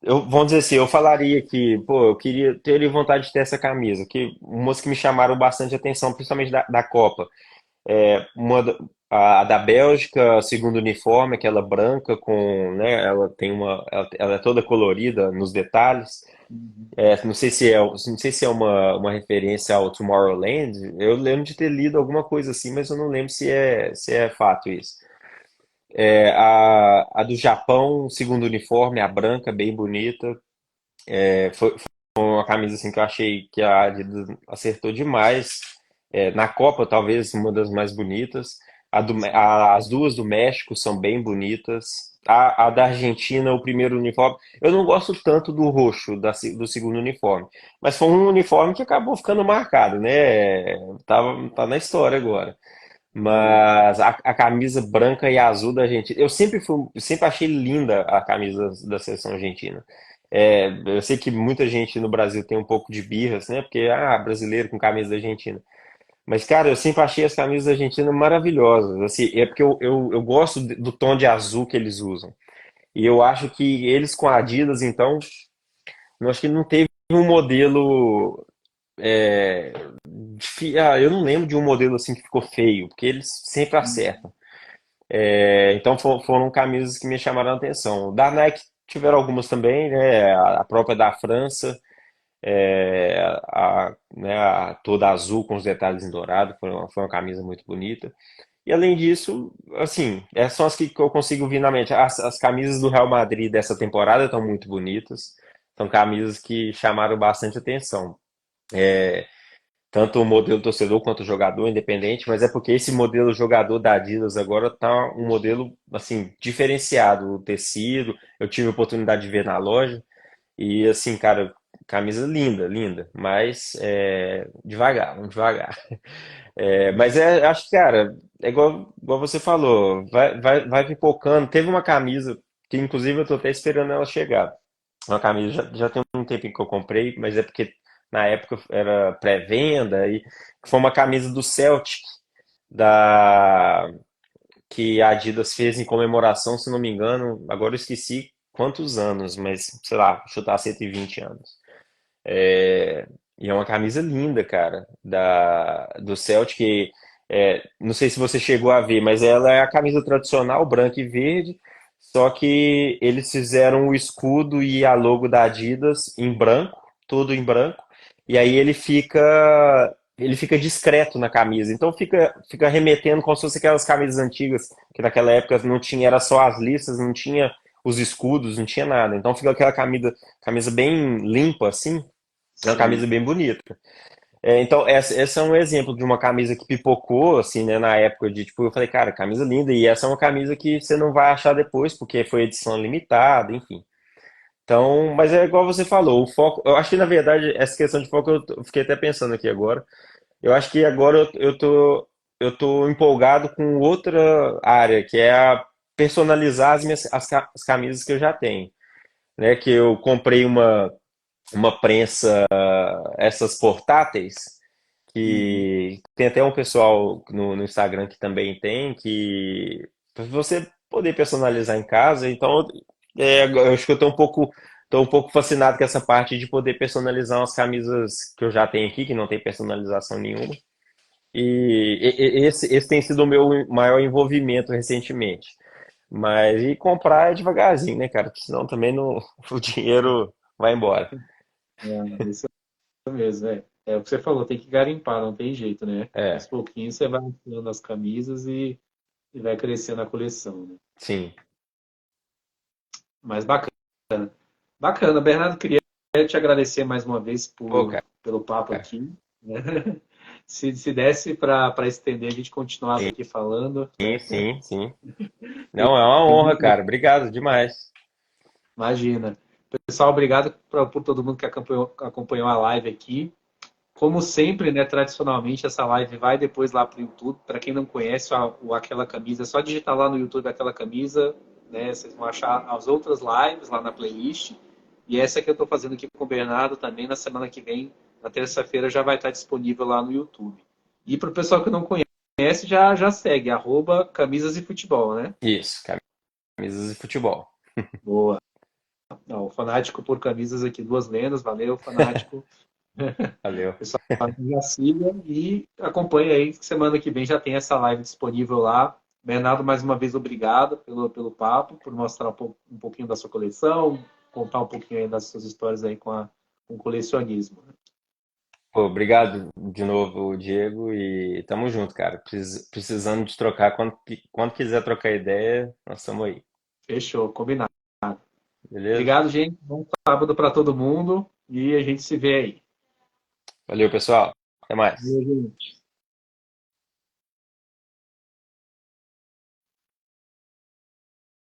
vamos dizer assim, eu falaria que, pô, eu teria vontade de ter essa camisa, que umas que me chamaram bastante atenção, principalmente da Copa. Uma a da Bélgica, segundo uniforme, aquela branca com, né, ela é toda colorida nos detalhes. Não sei se é uma referência ao Tomorrowland. Eu lembro de ter lido alguma coisa assim, mas eu não lembro se é fato isso. A do Japão, segundo uniforme, a branca, bem bonita. Foi uma camisa assim que eu achei que a Adidas acertou demais. Na Copa, talvez uma das mais bonitas. As duas do México são bem bonitas. A da Argentina, o primeiro uniforme. Eu não gosto tanto do roxo do segundo uniforme, mas foi um uniforme que acabou ficando marcado, né? Tá na história agora. Mas a camisa branca e azul da Argentina, eu sempre achei linda a camisa da seleção argentina. Eu sei que muita gente no Brasil tem um pouco de birras, né? Porque, brasileiro com camisa da Argentina. Mas, cara, eu sempre achei as camisas da Argentina maravilhosas. Assim, é porque eu gosto do tom de azul que eles usam. E eu acho que eles com a Adidas, então, eu acho que não teve um modelo. é, eu não lembro de um modelo assim que ficou feio, porque eles sempre acertam. Então foram camisas que me chamaram a atenção. Da Nike tiveram algumas também, né? A própria da França, né, toda azul com os detalhes em dourado, foi uma camisa muito bonita. E além disso, assim, essas são as que eu consigo vir na mente. As camisas do Real Madrid dessa temporada estão muito bonitas. São camisas que chamaram bastante atenção. Tanto o modelo torcedor quanto o jogador, independente, mas é porque esse modelo jogador da Adidas agora tá um modelo assim diferenciado, o tecido. Eu tive a oportunidade de ver na loja e assim, cara, camisa linda, linda, mas devagar, vamos devagar. Mas acho que, cara, é igual você falou, vai pipocando. Teve uma camisa que inclusive eu tô até esperando ela chegar. Uma camisa, já tem um tempinho que eu comprei, mas é porque na época era pré-venda e foi uma camisa do Celtic, da que a Adidas fez em comemoração, se não me engano, agora eu esqueci quantos anos, mas sei lá, chutar 120 anos. É, e é uma camisa linda, cara, do Celtic. Não sei se você chegou a ver, mas ela é a camisa tradicional, branca e verde, só que eles fizeram o escudo e a logo da Adidas em branco, tudo em branco, e aí ele fica discreto na camisa. Então fica remetendo como se fosse aquelas camisas antigas, que naquela época não tinha, era só as listas, não tinha os escudos, não tinha nada. Então fica aquela camisa bem limpa assim, é uma camisa Sim. bem bonita. Então, essa é um exemplo de uma camisa que pipocou, assim, né, na época de, tipo, eu falei, cara, camisa linda, e essa é uma camisa que você não vai achar depois, porque foi edição limitada, enfim. Então, mas é igual você falou, o foco, eu acho que, na verdade, essa questão de foco, eu fiquei até pensando aqui agora, eu acho que agora eu tô empolgado com outra área, que é a personalizar as camisas que eu já tenho, né, que eu comprei uma prensa, essas portáteis, Uhum. que tem até um pessoal no Instagram que também tem, que pra você poder personalizar em casa. Então, eu acho que eu tô um pouco fascinado com essa parte de poder personalizar umas camisas que eu já tenho aqui, que não tem personalização nenhuma. Esse tem sido o meu maior envolvimento recentemente. Mas e comprar é devagarzinho, né, cara? Porque senão também não, o dinheiro vai embora. É, isso mesmo, é. É o que você falou, tem que garimpar, não tem jeito, né? Aos É, pouquinhos você vai ampliando as camisas e vai crescendo a coleção, né? sim. Mas bacana. Bacana, Bernardo, queria te agradecer mais uma vez Pô, cara. pelo papo aqui, né? Se desse para estender, a gente continuava aqui falando, Sim, né? sim, sim. Não, é uma honra, cara. Obrigado demais. Imagina. Pessoal, obrigado por todo mundo que acompanhou a live aqui. Como sempre, né, tradicionalmente, essa live vai depois lá para o YouTube. Para quem não conhece Aquela Camisa, é só digitar lá no YouTube Aquela Camisa, né? Vocês vão achar as outras lives lá na playlist. E essa que eu estou fazendo aqui com o Bernardo também, na semana que vem, na terça-feira, já vai estar disponível lá no YouTube. E para o pessoal que não conhece, já segue, Camisas e Futebol, né? Isso, camisas de futebol. Boa. Não, o fanático por camisas aqui, duas lendas. Valeu, fanático. Valeu. Pessoal, já siga e acompanhe aí, que semana que vem já tem essa live disponível lá. Bernardo, mais uma vez, obrigado pelo papo, por mostrar um pouquinho da sua coleção, contar um pouquinho aí das suas histórias aí com o colecionismo. Pô, obrigado de novo, Diego, e tamo junto, cara. Precisando de trocar, quando quiser trocar ideia, nós estamos aí. Fechou, combinado. Beleza? Obrigado, gente. Bom sábado para todo mundo e a gente se vê aí. Valeu, pessoal. Até mais. Valeu, gente.